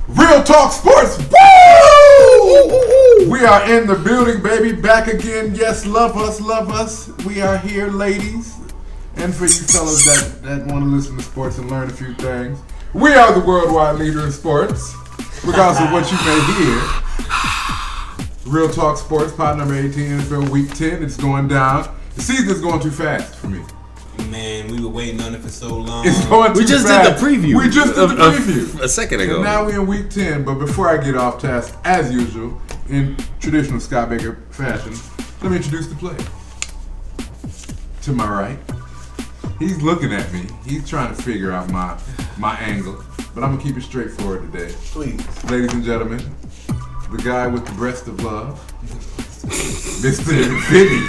Real Talk Sports. Woo! We are in the building, baby. Back again. Yes, love us, love us. We are here, ladies. And for you fellas that want to listen to sports and learn a few things, we are the worldwide leader in sports. Regardless of what you may hear. Real Talk Sports, pod number 18, NFL week 10. It's going down. The season is going too fast for me. Man, we were waiting on it for so long. It's going too fast. We just did the preview. We just did the preview a second ago. And now we're in week 10. But before I get off task, as usual, in traditional Scott Baker fashion, let me introduce the player. To my right, he's looking at me. He's trying to figure out my angle. But I'm going to keep it straightforward today. Please. Ladies and gentlemen, the guy with the breast of love, Mr. Vinny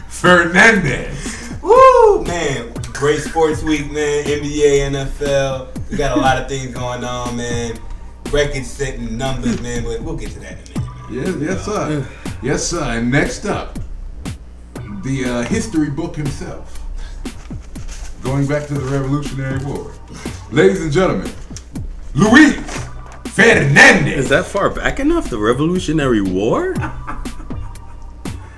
Fernandez. Woo! Man, great sports week, man. NBA, NFL. We got a lot of things going on, man. Record-setting numbers, man. But we'll get to that in a minute, man. Yes, sir. Yes, sir. And next up, the history book himself. Going back to the Revolutionary War. Ladies and gentlemen, Luis Fernandez. Is that far back enough? The Revolutionary War?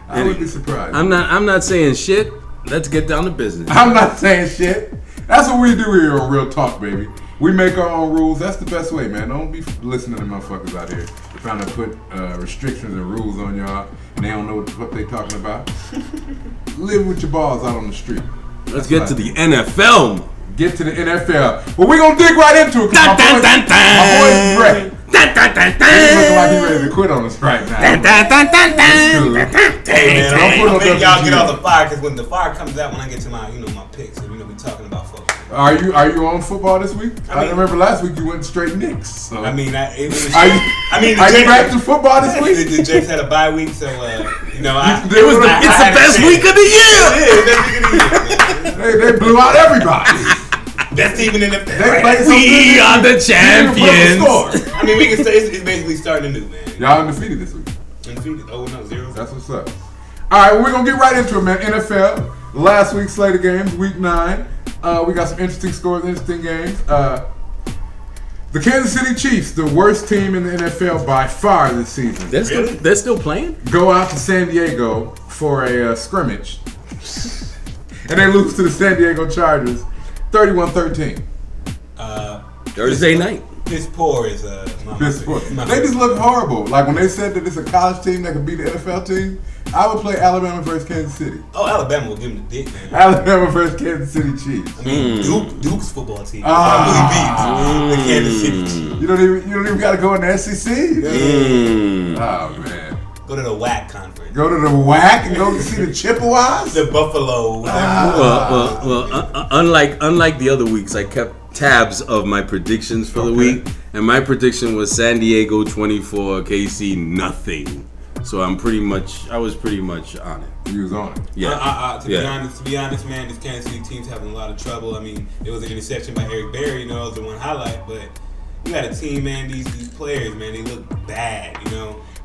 I would be surprised. I'm not saying shit. Let's get down to business. I'm not saying shit. That's what we do here on Real Talk, baby. We make our own rules. That's the best way, man. Don't be listening to motherfuckers out here trying to put restrictions and rules on y'all, and they don't know what they talking about. Live with your balls out on the street. Let's get to the NFL. Get to the NFL. Well, we're going to dig right into it. My boy is ready. He's looking like he's ready to quit on us right now. Hey, man, I'm letting y'all get off the fire, because when the fire comes out, when I get to my picks, so we talking about football. Are you on football this week? I remember last week you went straight Knicks. So. Are you back to football this week? The Jets had a bye week, so it's the best week of the year. They blew out everybody. Best team in the NFL. We are the champions. I mean, we can say it's basically starting anew, man. Y'all undefeated this week. Undefeated? Oh, no, 0. That's what's up. All right, we're going to get right into it, man. NFL. Last week's slate of games, week 9. We got some interesting scores, interesting games. The Kansas City Chiefs, the worst team in the NFL by far this season. They're still playing? Go out to San Diego for a scrimmage. And they lose to the San Diego Chargers 31-13. Thursday night. Piss poor is piss poor. They just look horrible. Like when they said that it's a college team that could beat the NFL team, I would play Alabama versus Kansas City. Oh, Alabama will give them the dick, man. Alabama versus Kansas City Chiefs. I mean, Duke's football team really beats the Kansas City Chiefs. You don't even got to go in the SEC. Oh man. Go to the WAC conference. Go to the WAC and go see the Chippewas? The Buffalo. Unlike the other weeks, I kept tabs of my predictions for the week, and my prediction was San Diego 24, KC nothing. So I was pretty much on it. You was on it. Yeah. To be honest, man, this Kansas City team's having a lot of trouble. I mean, it was an interception by Eric Berry, that was the one highlight, but you got a team, man, these players, man, they look bad,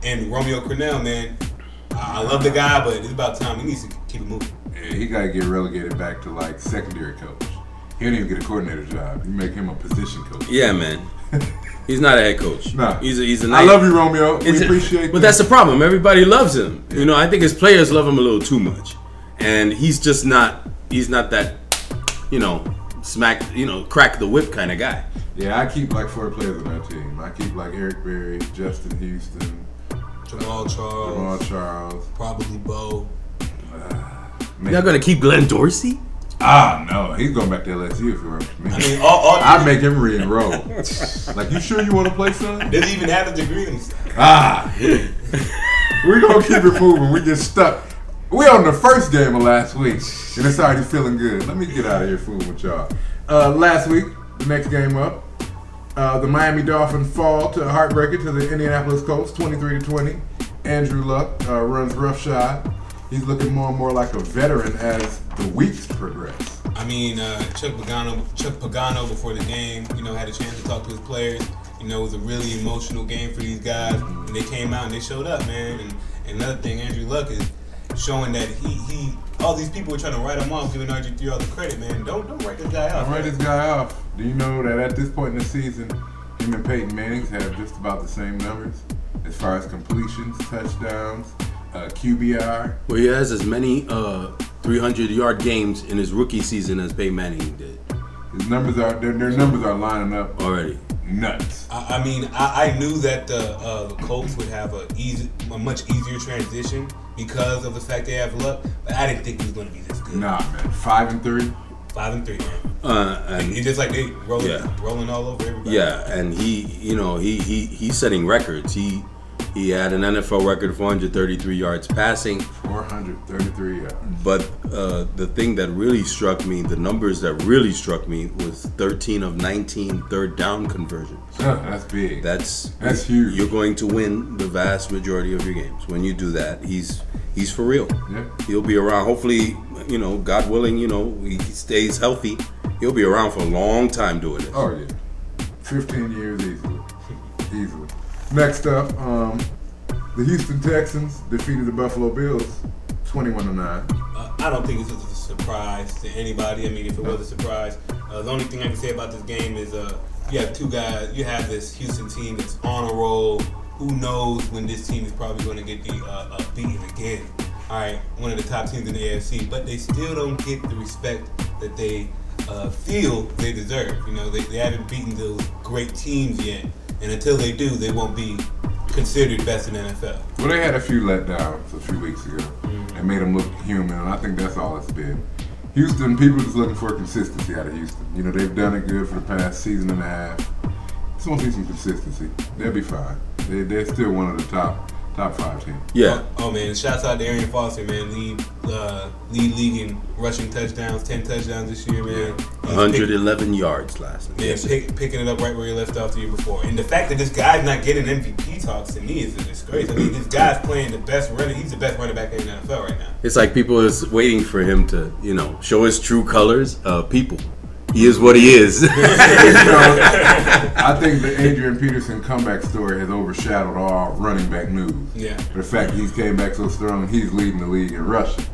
And Romeo Crennel, man, I love the guy, but it's about time. He needs to keep it moving. Yeah, he got to get relegated back to, secondary coach. He didn't even get a coordinator job. You make him a position coach. Yeah, man. He's not a head coach. No. He's a nice. I love you, Romeo. We appreciate that. But that's the problem. Everybody loves him. Yeah. I think his players love him a little too much. And he's just not, that, crack the whip kind of guy. Yeah, I keep 4 players on that team. I keep Eric Berry, Justin Houston, Jamal Charles, probably Bo. Y'all gonna keep Glenn Dorsey? No, he's going back to LSU if it were me. I mean, I'd make him re-enroll. You sure you want to play, son? Doesn't even have a degree. We're gonna keep it moving. We get stuck. We on the first game of last week, and it's already feeling good. Let me get out of here fooling with y'all. Last week, the next game up, the Miami Dolphins fall to a heartbreaker to the Indianapolis Colts, 23-20. Andrew Luck runs roughshod. He's looking more and more like a veteran as the weeks progress. I mean, Chuck Pagano before the game, had a chance to talk to his players. It was a really emotional game for these guys, and they came out and they showed up, man. And another thing, Andrew Luck is showing that he all these people were trying to write him off, giving RG3 all the credit, man. Don't write this guy off. Don't write this guy off. Do you know that at this point in the season, he him and Peyton Manning's have just about the same numbers as far as completions, touchdowns, QBR. Well, he has as many 300-yard games in his rookie season as Peyton Manning did. His numbers are their numbers are lining up already. Nuts. I mean, I knew that the Colts would have a much easier transition because of the fact they have Luck, but I didn't think he was going to be this good. Nah, man. 5-3. 5-3, man. And he's just like they rolling all over everybody. Yeah, and he's setting records. He had an NFL record of 433 yards passing. 433 yards. But the thing that really struck me, the numbers that really struck me, was 13 of 19 third down conversions. That's big. That's huge. You're going to win the vast majority of your games when you do that. He's for real. Yeah. He'll be around. Hopefully, God willing, he stays healthy. He'll be around for a long time doing this. Oh yeah, 15 years easily. Next up, the Houston Texans defeated the Buffalo Bills 21-9. I don't think this is a surprise to anybody. I mean, if it was a surprise, the only thing I can say about this game is you have two guys. You have this Houston team that's on a roll. Who knows when this team is probably going to get beaten again? All right, one of the top teams in the AFC, but they still don't get the respect that they feel they deserve. They haven't beaten those great teams yet. And until they do, they won't be considered best in the NFL. Well, they had a few letdowns a few weeks ago and made them look human, and I think that's all it's been. Houston, people just looking for consistency out of Houston. They've done it good for the past season and a half. Just want to see some consistency. They'll be fine. They're still one of the top 5 teams. Yeah. Oh man, shouts out to Arian Foster, man. Lead league in rushing touchdowns, 10 touchdowns this year, man. 111 yards last night. Yeah, picking it up right where he left off the year before. And the fact that this guy's not getting MVP talks to me is a disgrace. I mean, this guy's playing the best running. He's the best running back in the NFL right now. It's like people is waiting for him to, show his true colors. People. He is what he is. I think the Adrian Peterson comeback story has overshadowed all running back news. Yeah. The fact that he's came back so strong, he's leading the league in rushing.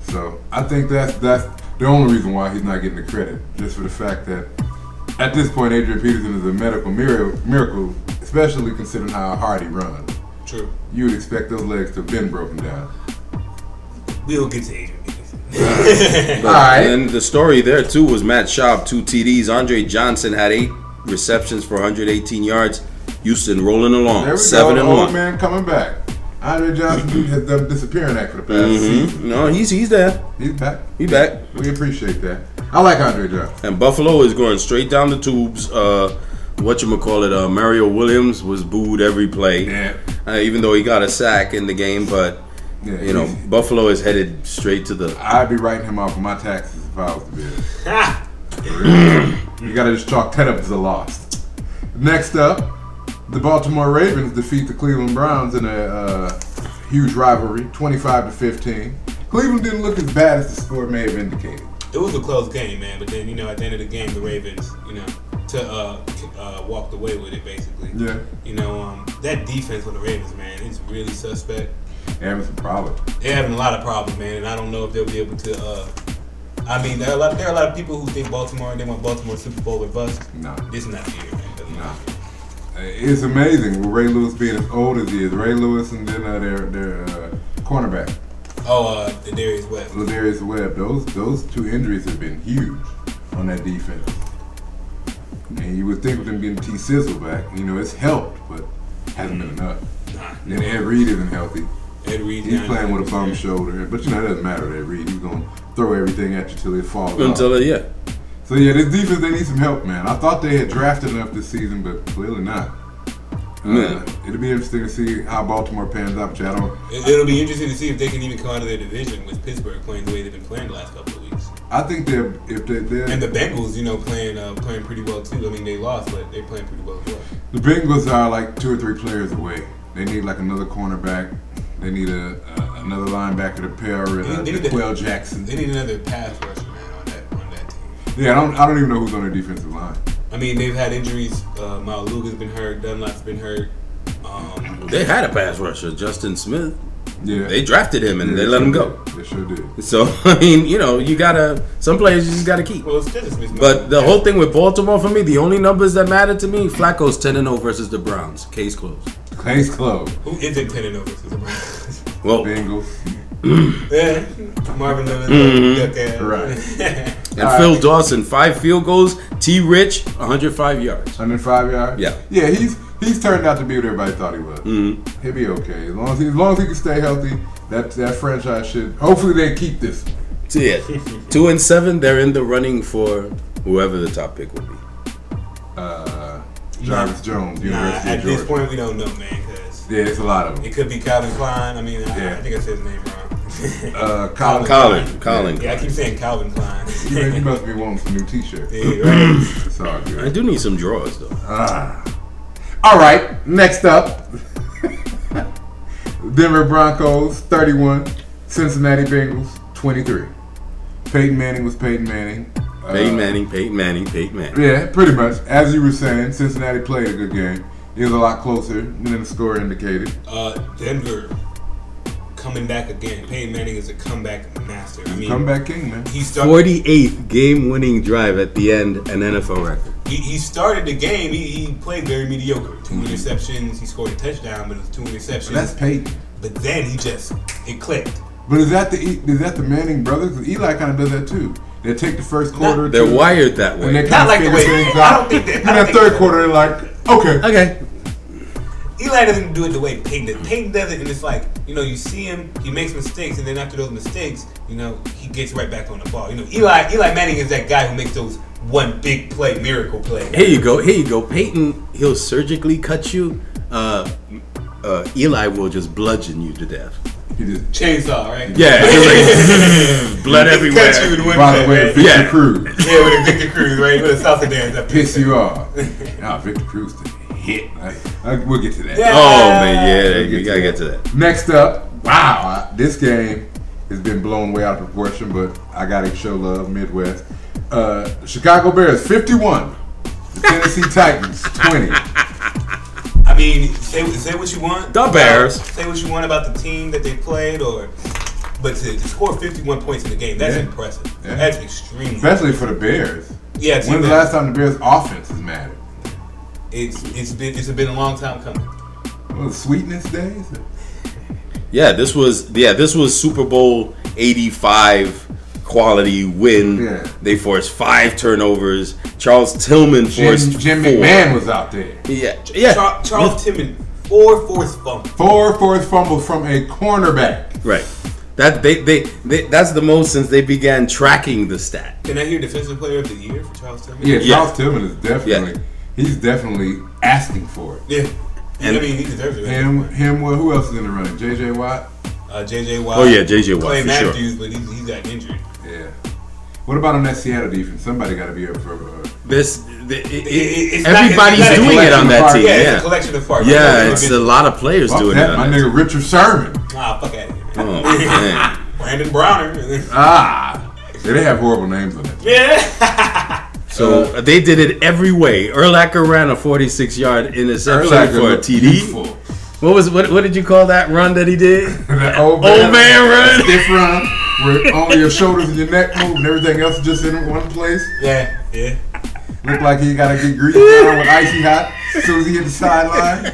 So I think that's the only reason why he's not getting the credit, just for the fact that at this point Adrian Peterson is a medical miracle, especially considering how hard he runs. True. You would expect those legs to have been broken down. We'll get to Adrian Peterson. All right. And the story there too was Matt Schaub, 2 TDs. Andre Johnson had 8 receptions for 118 yards. Houston rolling along, there we 7-1. go, old man coming back. Andre Johnson has done disappearing act for the past season. No, he's there. He's back. He's back. We appreciate that. I like Andre Johnson. And Buffalo is going straight down the tubes. Mario Williams was booed every play. Yeah. Even though he got a sack in the game, but Buffalo is headed straight to the. I'd be writing him off of my taxes if I was the Bills. You gotta just chalk that up as a loss. Next up, the Baltimore Ravens defeat the Cleveland Browns in a huge rivalry, 25-15. Cleveland didn't look as bad as the score may have indicated. It was a close game, man. But then, at the end of the game, the Ravens, walked away with it, basically. Yeah. That defense for the Ravens, man, it's really suspect. They're having some problems. They're having a lot of problems, man, and I don't know if they'll be able to. There are a lot of people who think Baltimore and they want Baltimore Super Bowl or bust. No. This is not the year, man. No. It's amazing with Ray Lewis being as old as he is. Ray Lewis and then their cornerback. Ladarius Webb. Ladarius Webb. Those 2 injuries have been huge on that defense. And you would think with them getting T-Sizzle back, it's helped, but hasn't been enough. And Ed Reed isn't healthy. He's playing with a bum shoulder. But it doesn't matter, Ed Reed. He's going to throw everything at you till it falls off. So this defense, they need some help, man. I thought they had drafted enough this season, but clearly not. It'll be interesting to see how Baltimore pans out. It'll be interesting to see if they can even come out of their division with Pittsburgh playing the way they've been playing the last couple of weeks. I think they're and the Bengals, playing pretty well too. I mean, they lost, but they're playing pretty well as well. The Bengals are like 2 or 3 players away. They need like another cornerback. They need another linebacker to pair with Quell Jackson. They need another pass rusher, man, on that team. Yeah, I don't even know who's on their defensive line. I mean, they've had injuries. Mauluga's been hurt. Dunlap's been hurt. They had a pass rusher, Justin Smith. Yeah. They drafted him and they let him go. They sure did. So, I mean, you gotta, some players you just gotta keep. Well, it's just But the whole thing with Baltimore for me, the only numbers that matter to me, Flacco's 10-0 versus the Browns. Case closed. Case closed. Who isn't 10-0 versus the Browns? Well, Bengals. Yeah. Marvin Lewis. Right. And Phil Dawson, 5 field goals. T. Rich, 105 yards. 105 yards? Yeah. Yeah, he's turned out to be what everybody thought he was. Mm-hmm. He'll be okay. As long as he can stay healthy, that franchise should. Hopefully they keep this. So yeah, 2-7, they're in the running for whoever the top pick will be. Jarvis Jones, University At of Georgia. this point, we don't know, man. Yeah, it's a lot of them. It could be Calvin Klein. I mean, Yeah. I think I said his name wrong. Colin. Yeah, I keep saying Calvin Klein. You must be wanting some new T-shirts. Yeah, right. It's all good. I do need some drawers though. All right, next up, Denver Broncos 31, Cincinnati Bengals 23. Peyton Manning was Peyton Manning. Peyton Manning. Yeah, pretty much. As you were saying, Cincinnati played a good game. It was a lot closer than the score indicated. Denver coming back again. Peyton Manning is a comeback master. I mean, comeback king, man. He started 48th game-winning drive at the end, an NFL record. He started the game. He played very mediocre. 2 interceptions. He scored a touchdown, but it was 2 interceptions. But that's Peyton. But then it clicked. But is that the Manning brothers? Because Eli kind of does that too. They take the first quarter. They're wired that way. And they Not kind like of the way. things I out. don't think that. In that third quarter, they're like, okay. Okay. Eli doesn't do it the way Peyton does. Peyton does it, and it's like, you see him, he makes mistakes, and then after those mistakes, he gets right back on the ball. Eli Manning is that guy who makes those one big play, miracle play. Here you go. Peyton, he'll surgically cut you. Eli will just bludgeon you to death. He just Chainsaw, right? Yeah, it's like blood everywhere. Cut you in one by play, the way, right? Victor Cruz. Yeah, with a Victor Cruz, right? With a salsa dance. That Piss you off. Nah, Victor Cruz did hit. We'll get to that. Yeah. Oh man, yeah, you gotta get to that. Next up, wow, this game has been blown way out of proportion, but I gotta show love, Midwest. Chicago Bears 51, the Tennessee Titans 20. I mean, say what you want. The Bears. Say what you want about the team that they played, but to score 51 points in the game, that's impressive. Yeah. That's extremely Especially for the Bears. Yeah. When's the last time the Bears' offense has mattered? It's been a long time coming. What, Sweetness days? Yeah, this was Super Bowl 85 quality win. Yeah. They forced 5 turnovers. Charles Tillman forced Jim 4. McMahon was out there. Yeah. Charles Tillman, 4 forced fumbles. 4 forced fumbles from a cornerback. Right. That they that's the most since they began tracking the stat. Can I hear Defensive Player of the Year for Charles Tillman? Yeah, Charles Tillman is definitely he's definitely asking for it. Yeah. And I mean, he deserves it. Him. Well, who else is in the running? J.J. Watt. J.J. Watt. Oh yeah, J.J. Watt Clay for Matthews, sure. but he got injured. Yeah. What about on that Seattle defense? Somebody got to be up for. Everybody's doing it on that team. Yeah, Yeah, it's a collection of parts. yeah, it's a lot of players doing it. My nigga Richard Sherman. Ah, fuck out of here, man. Oh man. Brandon Browner. They have horrible names on that. Yeah. So they did it every way. Urlacher ran a 46-yard interception for a TD. Beautiful. What did you call that run that he did? That old man run. Stiff run where only your shoulders and your neck move and everything else is just in one place. Yeah. Looked like he got to get greased down with icy hot as soon as he hit the sideline.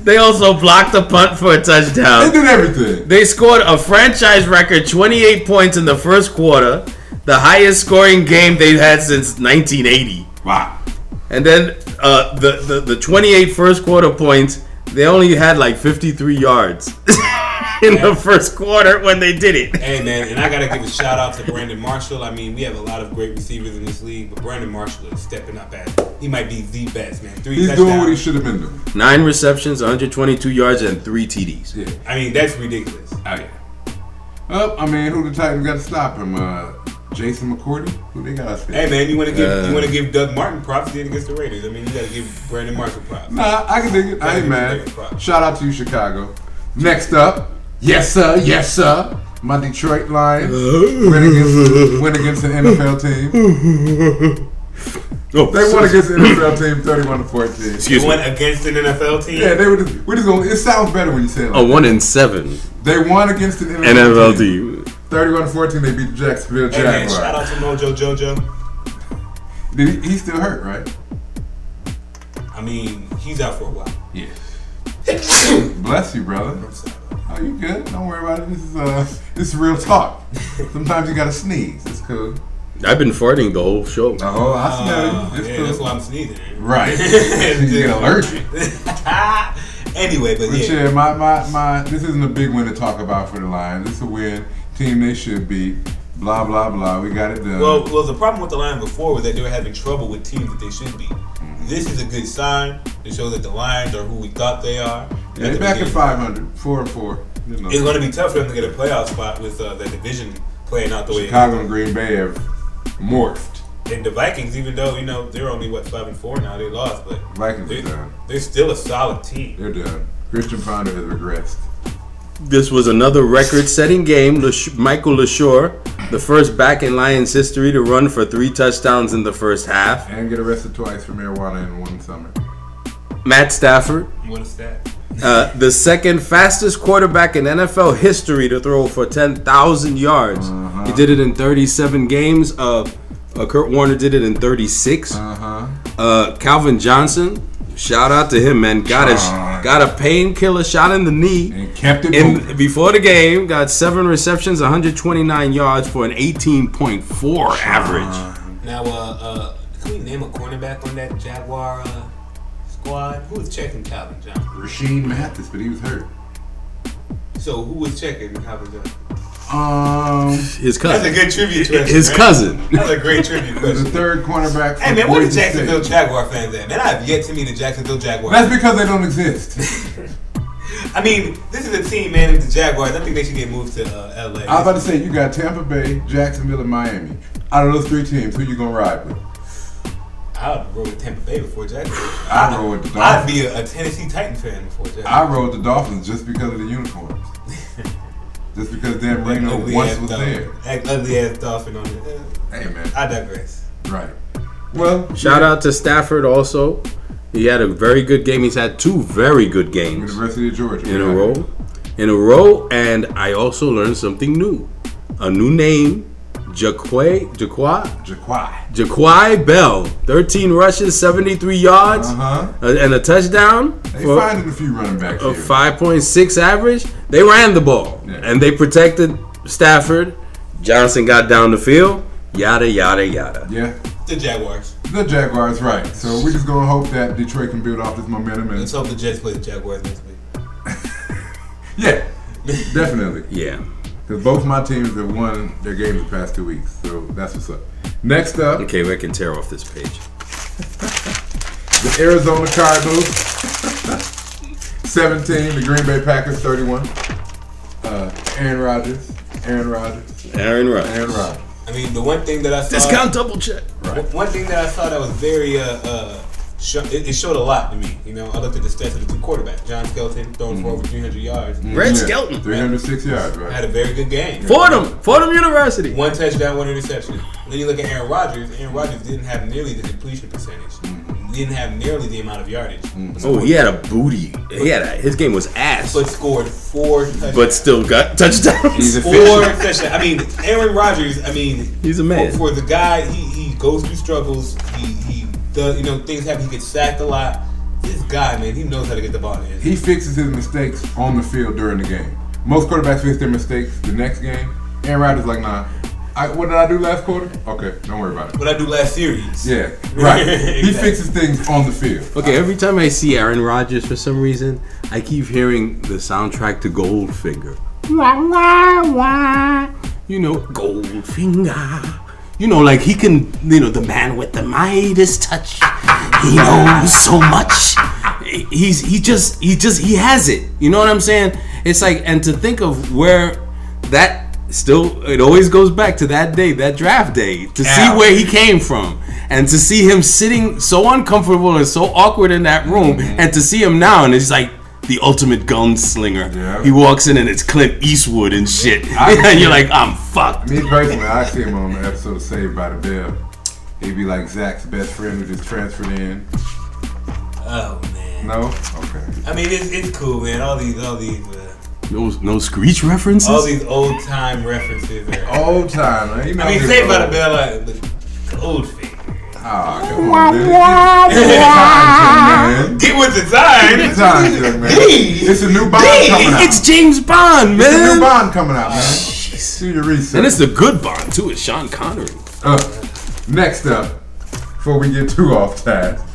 They also blocked a punt for a touchdown. They did everything. They scored a franchise record 28 points in the first quarter, the highest scoring game they've had since 1980. Wow. And then the 28 first quarter points, they only had like 53 yards in the first quarter when they did it. Hey man, and I gotta give a shout out to Brandon Marshall. I mean, we have a lot of great receivers in this league, but Brandon Marshall is stepping up as he might be the best, man. 3 He's touchdowns. doing what he should have been doing. 9 receptions, 122 yards, and 3 TDs. Yeah. I mean, that's ridiculous. Oh, yeah. Well, I mean, who the Titans got to stop him? Jason McCourty? Who they got to stop? Hey man, you want to give Doug Martin props? He did against the Raiders. I mean, you got to give Brandon Marshall props. Nah, I can dig it. I ain't mad. Props. Shout out to you, Chicago. Next up, yes sir, my Detroit Lions win against an NFL team. Oh, They won against the NFL team 31-14. Excuse They me. won against an NFL team. Yeah, we're just going. It sounds better when you say it. Like 1-7 They won against an NFL team. 31-14. They beat the Jacksonville Hey man, Jaguars. shout out to Mojo Jojo. He's still hurt, right? I mean, he's out for a while. Yeah. Bless you, brother. Oh, you good? Don't worry about it. This is real talk. Sometimes you gotta sneeze. It's cool. I've been farting the whole show. Oh, I smell you. It's Yeah, cool. that's why I'm sneezing. Right. You get allergic. Anyway, but yeah. My this isn't a big win to talk about for the Lions. It's a win. Team they should beat. Blah blah blah. We got it done. Well, the problem with the Lions before was that they were having trouble with teams that they should beat. This is a good sign to show that the Lions are who we thought they are. Yeah, they're back at 500, 4-4. You know. It's going to be tough for them to get a playoff spot with that division playing out the way. Chicago and Green Bay have morphed. And the Vikings, even though they're only 5-4 now, they lost, but Vikings are done. they're still a solid team. They're done. Christian Ponder has regressed. This was another record-setting game. Michael LaSure, the first back in Lions history to run for 3 touchdowns in the first half. And get arrested twice for marijuana in one summer. Matt Stafford, What a stat. the second fastest quarterback in NFL history to throw for 10,000 yards. He did it in 37 games. Kurt Warner did it in 36. Calvin Johnson, shout out to him, man. Got a painkiller shot in the knee. And kept it moving. Before the game, got 7 receptions, 129 yards for an 18.4 average. Now, can we name a cornerback on that Jaguar squad? Who was checking Calvin Johnson? Rasheed Mathis, but he was hurt. So who was checking Calvin Johnson? His cousin. That's a good trivia question. His man. cousin. That's a great trivia The question. third cornerback. Hey for man, where the Boise Jacksonville State. Jaguar fans at? Man, I have yet to meet a Jacksonville Jaguar. That's because they don't exist. I mean, this is a team, man. It's the Jaguars. I think they should get moved to LA. I was about to say, you got Tampa Bay, Jacksonville, and Miami. Out of those 3 teams, who you gonna ride with? I would roll with Tampa Bay before Jacksonville. I'd roll with the I'd Dolphins. be a Tennessee Titan fan before Jacksonville. I rode with the Dolphins just because of the uniforms. Just because Dan Marino once was there. Ugly ass Dolphin on it. Hey man. I digress. Right. Well, Shout out to Stafford also. He had a very good game. He's had 2 very good games University of Georgia. in a row. And I also learned something new. A new name, Jaquai Bell. 13 rushes, 73 yards, and a touchdown. They finding a few running backs A here. 5.6 average. They ran the ball, and they protected Stafford. Johnson got down the field. Yada, yada, yada. Yeah. The Jaguars. The Jaguars, right. So we're just going to hope that Detroit can build off this momentum. And Let's hope the Jets play the Jaguars next week. yeah, definitely. Yeah. Because both my teams have won their games the past 2 weeks. So that's what's up. Next up, Okay, we can tear off this page. the Arizona Cardinals, 17. The Green Bay Packers, 31. Aaron Rodgers. Aaron Rodgers. I mean, the one thing that I saw. Discount double check. One thing that I saw that was very it showed a lot to me. I looked at the stats of the 2 quarterbacks. John Skelton throwing for over 300 yards. Red Skelton. 306 yards, right? Had a very good game. Fordham University. 1 touchdown, 1 interception. Then you look at Aaron Rodgers. Aaron Rodgers didn't have nearly the completion percentage. Didn't have nearly the amount of yardage. Oh, he had a booty. His game was ass. But scored 4 touchdowns. But still got touchdowns. He's 4 touchdowns. I mean, Aaron Rodgers. I mean, He's a man. For the guy, he goes through struggles. He does. Things happen. He gets sacked a lot. This guy, man, he knows how to get the ball in. He fixes his mistakes on the field during the game. Most quarterbacks fix their mistakes the next game. Aaron Rodgers like, nah. What did I do last quarter? Okay, don't worry about it. What I do last series. Yeah, right. He Exactly. fixes things on the field. Okay, every time I see Aaron Rodgers, for some reason, I keep hearing the soundtrack to Goldfinger. Wah, wah, wah. Goldfinger. Like he can, the man with the Midas touch. He knows so much. He has it. You know what I'm saying? It's like, and to think of where that still, it always goes back to that day, that draft day, to see where he came from, and to see him sitting so uncomfortable and so awkward in that room, and to see him now, and it's like the ultimate gunslinger. Yeah. He walks in and it's Clint Eastwood and shit, and you're like, I'm fucked. Me personally, I see him on the episode of Saved by the Bell. He'd be like Zach's best friend who just transferred in. Oh man. No? Okay. I mean, it's cool, man. All these. No Screech references. All these old time references. Old time, man. You know, I mean, Saved by the Bell, like the old figure. Ah, come on, man. Get with the time. Get with the time, young man. It's a new Bond coming out. It's James Bond, man. It's a new Bond coming out, man. Do your research. And it's the good Bond too. It's Sean Connery. Next up, before we get too off task,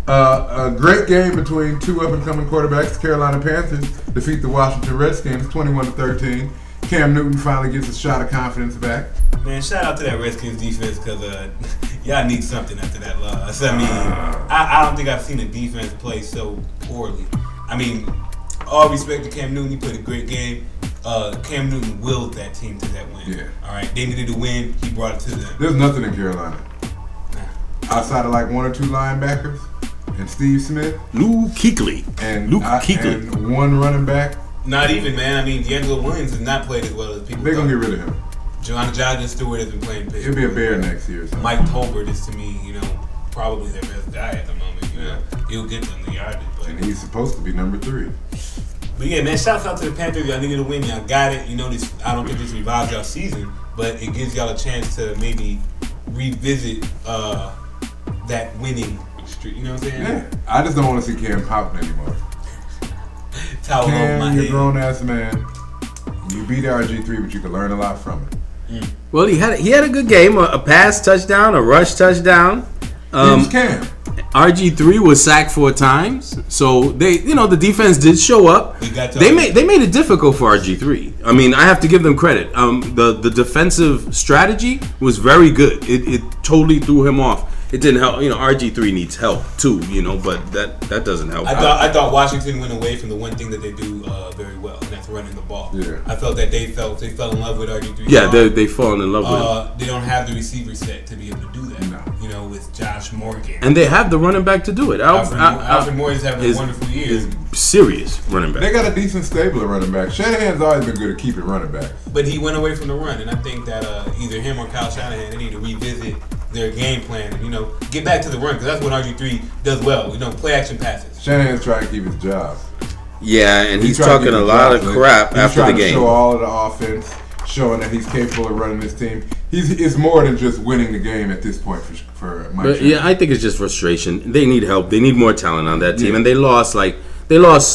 a great game between two up-and-coming quarterbacks. The Carolina Panthers defeat the Washington Redskins 21-13. Cam Newton finally gets a shot of confidence back. Man, shout out to that Redskins defense because y'all need something after that loss. I mean, I don't think I've seen a defense play so poorly. I mean, all respect to Cam Newton, he played a great game. Cam Newton willed that team to that win. Yeah. All right, they needed a win. He brought it to them. There's nothing in Carolina outside of like one or two linebackers and Steve Smith, Luke Kuechly, and one running back. Not even, man. I mean, D'Angelo Williams has not played as well as people. They're gonna get rid of him. Jonathan Stewart has been playing pitch. He'll be a Bear next year. So. Mike Tolbert is, to me, probably their best guy at the moment. He'll get them the yardage. And he's supposed to be number 3. But yeah, man, shouts out to the Panthers. Y'all needed a win. Y'all got it. I don't think this revives y'all season, but it gives y'all a chance to maybe revisit that winning streak. You know what I'm saying? Yeah. I just don't want to see Cam pouting anymore. Towel over my Cam, you're a head. grown-ass man. You beat RG3, but you can learn a lot from it. Well, he had a good game. A pass touchdown, a rush touchdown. Who's Cam? RG3 was sacked 4 times, so the defense did show up. They made it difficult for RG3. I mean, I have to give them credit. The defensive strategy was very good. It totally threw him off. It didn't help. RG3 needs help too. But that doesn't help. I thought Washington went away from the one thing that they do very well, and that's running the ball. Yeah. I felt that they fell in love with RG3. Yeah, they fallen in love with him. They don't have the receiver set to be able to do that. No. With Josh Morgan. And they have the running back to do it. Alfred Morris is having a wonderful year. Serious running back. They got a decent stable of running back. Shanahan's always been good at keeping running backs. But he went away from the run, and I think that either him or Kyle Shanahan, they need to revisit their game plan and get back to the run, because that's what RG3 does well. Play action passes. Shanahan's trying to keep his job. Yeah, and he's talking a lot of crap after the game. He's trying to show all of the offense, showing that he's capable of running this team. It's more than just winning the game at this point for Mike. But yeah, I think it's just frustration. They need help. They need more talent on that team, Yeah. and they lost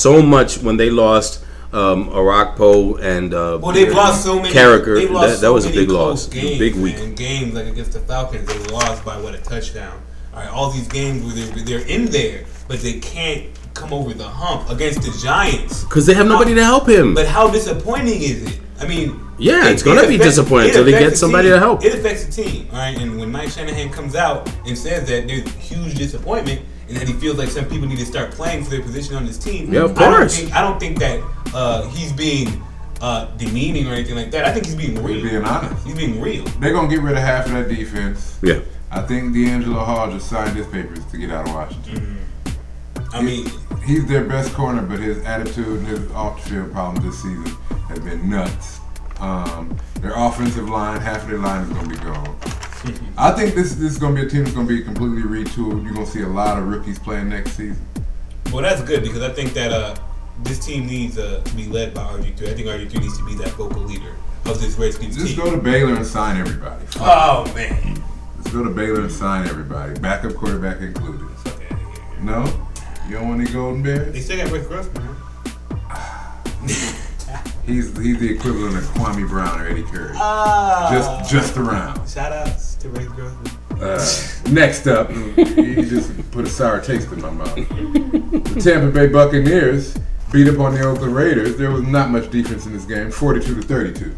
so much when they lost Arakpo and well, they've lost so many. Carragher. They've lost that was a big close loss, games, big week. And games like against the Falcons, they lost by a touchdown. All right, all these games where they're in there, but they can't come over the hump against the Giants Because they have nobody to help him. But how disappointing is it? I mean, yeah, it's gonna be disappointing until they get somebody to help. It affects the team, all right. And when Mike Shanahan comes out and says that there's huge disappointment and that he feels like some people need to start playing for their position on this team, yeah, of course. I don't think that he's being demeaning or anything like that. I think he's being real. He's being honest. He's being real. They're gonna get rid of half of that defense. Yeah. I think D'Angelo Hall just signed his papers to get out of Washington. I mean, he's their best corner, but his attitude and his off-the-field problems this season have been nuts. Their offensive line, half of their line is going to be gone. I think this is going to be a team that's going to be completely retooled. You're going to see a lot of rookies playing next season. Well, that's good because I think that this team needs to be led by RG3. I think RG3 needs to be that vocal leader of this Redskins team. Just go to Baylor and sign everybody. Oh, man. Let's go to Baylor and sign everybody. Backup quarterback included. No? You don't want any Golden Bears? They still got Rick Grossman, huh? He's the equivalent of Kwame Brown or Eddie Curry. Just around. Shout outs to Rick Grossman. Next up, you just put a sour taste in my mouth. The Tampa Bay Buccaneers beat up on the Oakland Raiders. There was not much defense in this game, 42-32.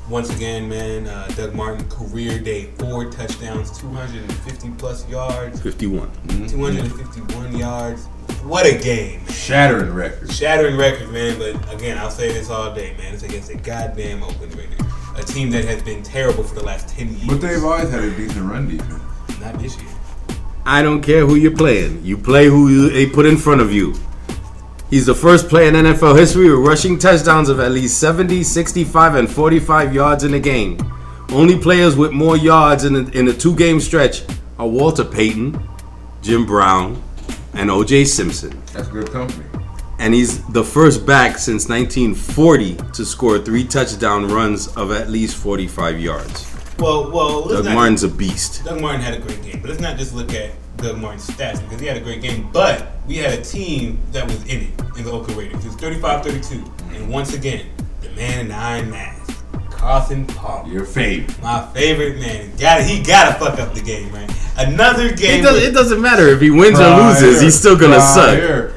Once again, man, Doug Martin, career day, 4 touchdowns, 250 plus yards. 51. 251 yards. What a game. Shattering record. Shattering record, man. But again, I'll say this all day, man. It's against a goddamn Oakland Raiders. A team that has been terrible for the last 10 years. But they've always had a decent run defense. Not this year. I don't care who you're playing. You play who they put in front of you. He's the first player in NFL history with rushing touchdowns of at least 70, 65, and 45 yards in a game. Only players with more yards in a 2-game stretch are Walter Payton, Jim Brown, and O.J. Simpson. That's good company. And he's the first back since 1940 to score 3 touchdown runs of at least 45 yards. Well, Doug Martin's a beast. Doug Martin had a great game, but let's not just look at Doug Martin's stats because he had a great game. But we had a team that was in it in the Oakland Raiders. It was 35-32, and once again, the man in the iron mask, Carson Palmer. Your favorite. My favorite man. He gotta fuck up the game, man. Another game. It doesn't matter if he wins or loses. He's still gonna suck. Yeah,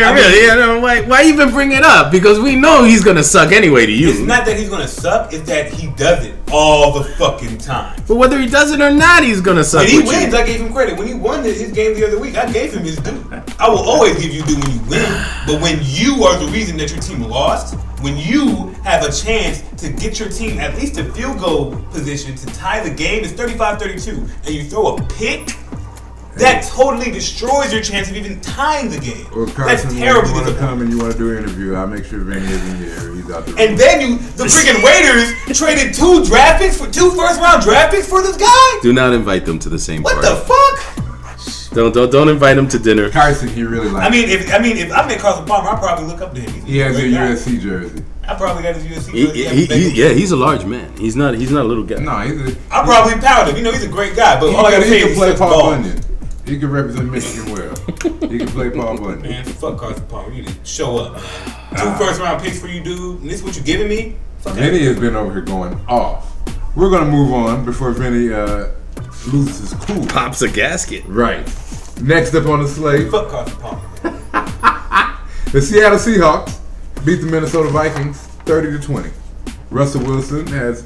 really. Why even bring it up? Because we know he's gonna suck anyway to you. It's not that he's gonna suck. It's that he does it all the fucking time. But whether he does it or not, he's gonna suck. When he wins, I gave him credit. When he won his game the other week, I gave him his due. I will always give you due when you win. But when you are the reason that your team lost, when you have a chance to get your team at least a field goal position to tie the game, it's 35-32, and you throw a pick, that totally destroys your chance of even tying the game. Well, Carson, that's terribly when you want to disappointing. come and you want to do an interview, I'll make sure Vinny isn't here. He's out there. And then the freaking Raiders traded 2 first-round draft picks for this guy? Do not invite them to the same What party. the fuck? Don't invite him to dinner. Carson, he really likes. I mean, if I met Carson Palmer, I'd probably look up to him. He has a USC jersey. I probably got his USC jersey. He's a large man. He's not a little guy. No, he's I probably pound him. You know, he's a great guy. But all I gotta say he is can play he's Paul ball. Bunyan. He can represent Michigan well. He can play Paul Bunyan. Man, fuck Carson Palmer. You need to show up. 2 first-round picks for you, dude. And this is what you giving me? Fuck Vinny has been over here going off. We're gonna move on before Vinny loses his cool. Pops a gasket. Right. Next up on the slate, Fuck Carson Palmer. the Seattle Seahawks beat the Minnesota Vikings 30-20. Russell Wilson is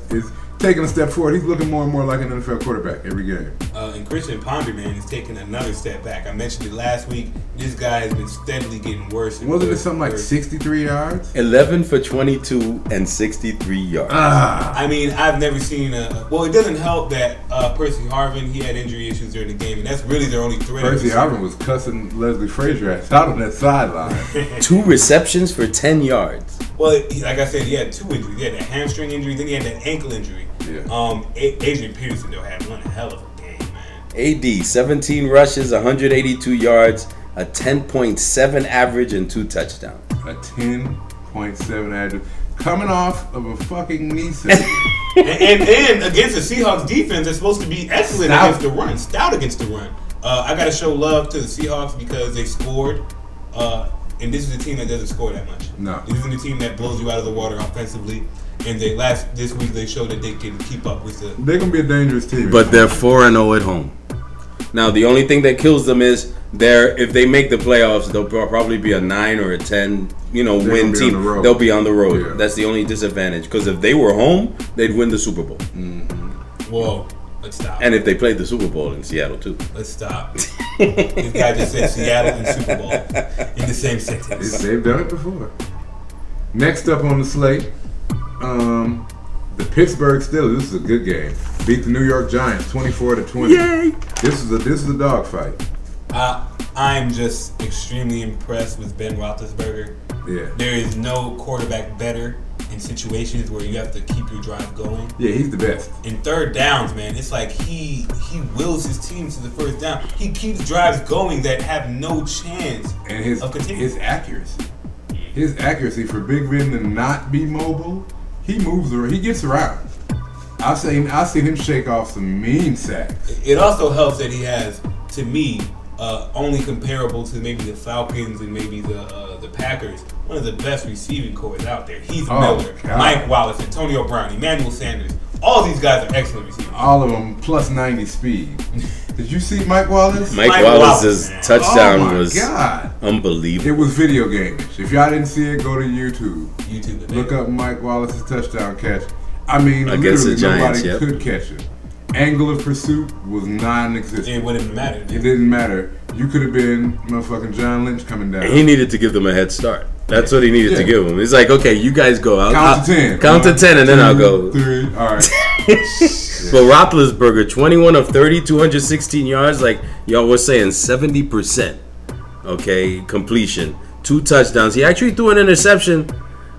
taking a step forward. He's looking more and more like an NFL quarterback every game. And Christian Ponder, man, is taking another step back. I mentioned it last week. This guy has been steadily getting worse. Wasn't it something like 63 yards? 11 for 22 and 63 yards. I mean, I've never seen well, it doesn't help that Percy Harvin, he had injury issues during the game, and that's really their only threat. Percy Harvin was cussing Leslie Frazier out on that sideline. 2 receptions for 10 yards. Well, like I said, he had 2 injuries. He had that hamstring injury, then he had that ankle injury. Yeah. Adrian Peterson, though, had one hell of a game, man. AD, 17 rushes, 182 yards, a 10.7 average, and 2 touchdowns. A 10.7 average. Coming off of a fucking knee surgery. and against the Seahawks defense, that's supposed to be excellent against the run. Stout against the run. I got to show love to the Seahawks because they scored. And this is a team that doesn't score that much. No. This isn't a team that blows you out of the water offensively. And this week they showed that they can keep up with the. They're gonna be a dangerous team. But they're 4-0 at home. Now the only thing that kills them is if they make the playoffs, they'll probably be a 9 or a 10, win team. They'll be on the road. Yeah. That's the only disadvantage. Because if they were home, they'd win the Super Bowl. Mm-hmm. Whoa, let's stop. And if they played the Super Bowl in Seattle too. Let's stop. This guy just said Seattle and Super Bowl in the same sentence. They've done it before. Next up on the slate, the Pittsburgh Steelers. This is a good game. Beat the New York Giants 24-20. Yay! This is a dogfight. I'm just extremely impressed with Ben Roethlisberger. Yeah. There is no quarterback better in situations where you have to keep your drive going. Yeah, he's the best. In third downs, man, it's like he wills his team to the first down. He keeps drives going that have no chance And of continuing. his accuracy. His accuracy for Big Ben to not be mobile, he moves around. He gets around. I've seen him shake off some mean sacks. It also helps that he has, to me, only comparable to maybe the Falcons and maybe the Packers, one of the best receiving corps out there. Heath Miller, God. Mike Wallace, Antonio Brown, Emmanuel Sanders. All these guys are excellent receivers. All of them plus 90 speed. Did you see Mike Wallace? Mike Wallace's touchdown oh my was God. unbelievable. It was video game-ish. If y'all didn't see it, go to YouTube. YouTube. Look up Mike Wallace's touchdown catch. I mean, Against literally the Giants, nobody could catch it. Angle of pursuit was non-existent. It wouldn't matter. It didn't matter. You could have been motherfucking John Lynch coming down. He needed to give them a head start. That's what he needed to give them. It's like, okay, you guys go. Count to 10. Count to 10 and then I'll go. 3. All right. But Roethlisberger, 21 of 30, 216 yards. Like y'all was saying, 70%. Okay, completion. 2 touchdowns. He actually threw an interception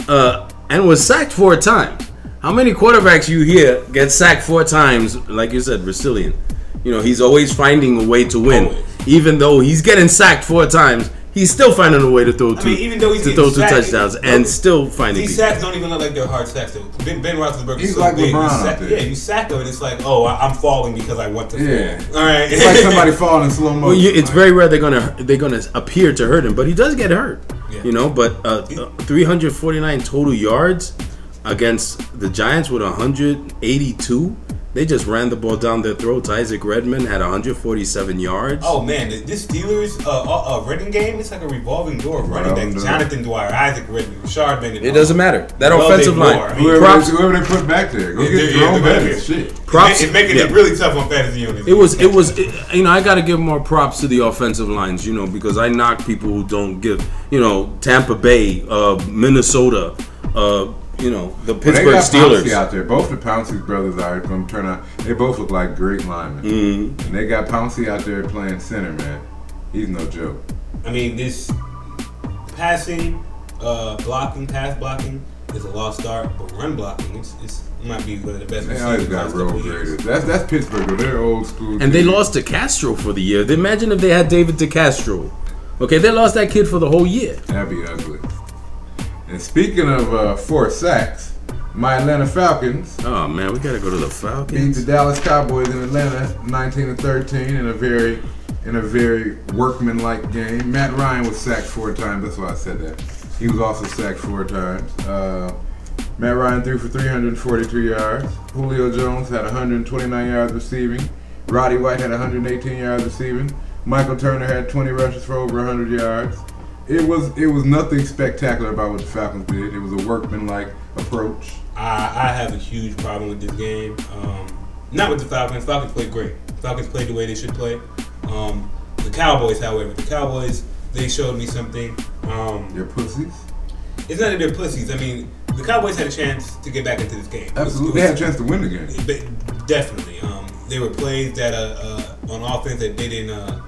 and was sacked 4 times. How many quarterbacks you hear get sacked 4 times? Like you said, resilient. You know, he's always finding a way to win. Always. Even though he's getting sacked 4 times, he's still finding a way to throw even though he's 2 touchdowns and still finding. These sacks don't even look like they're hard sacks. Though. Ben Roethlisberger is He's so like big. LeBron out there. Yeah, you sack him and it's like, oh, I'm falling because I want to fall. Yeah. All right. It's like somebody falling in slow motion. Well, it's very rare they're gonna appear to hurt him, but he does get hurt. Yeah. You know, but 349 total yards against the Giants with 182. They just ran the ball down their throats. Isaac Redman had 147 yards. Oh man, this Steelers running game, it's like a revolving door of running back. Jonathan Dwyer, Isaac Redman, Rashard Bateman. It doesn't matter. That offensive line. Whoever they put back there, go get Jerome Bettis. Shit. Props. It's making it really tough on fantasy owners. It was. You know, I got to give more props to the offensive lines. You know, because I knock people who don't give. You know, Tampa Bay, Minnesota. You know, the Pittsburgh Steelers. Pouncey out there. Both the Pouncey brothers are going to turn out. They both look like great linemen. And they got Pouncey out there playing center, man. He's no joke. I mean, this passing, blocking, pass blocking is a lost art, but run blocking, it might be one of the best. They always got road graders. That's Pittsburgh, though. They're old school. And they lost to Castro for the year. Imagine if they had David DeCastro. Okay, they lost that kid for the whole year. That'd be ugly. And speaking of 4 sacks, my Atlanta Falcons. Oh man, we gotta go to the Falcons. Beat the Dallas Cowboys in Atlanta, 19-13, in a very workmanlike game. Matt Ryan was sacked 4 times. That's why I said that. He was also sacked 4 times. Matt Ryan threw for 342 yards. Julio Jones had 129 yards receiving. Roddy White had 118 yards receiving. Michael Turner had 20 rushes for over 100 yards. It was nothing spectacular about what the Falcons did. It was a workmanlike approach. I have a huge problem with this game. Not with the Falcons. Falcons played great. Falcons played the way they should play. The Cowboys, however, they showed me something. They're pussies? It's not that they're pussies. I mean, the Cowboys had a chance to get back into this game. Absolutely. They had a chance to win the game. Definitely. There were plays that on offense that they didn't.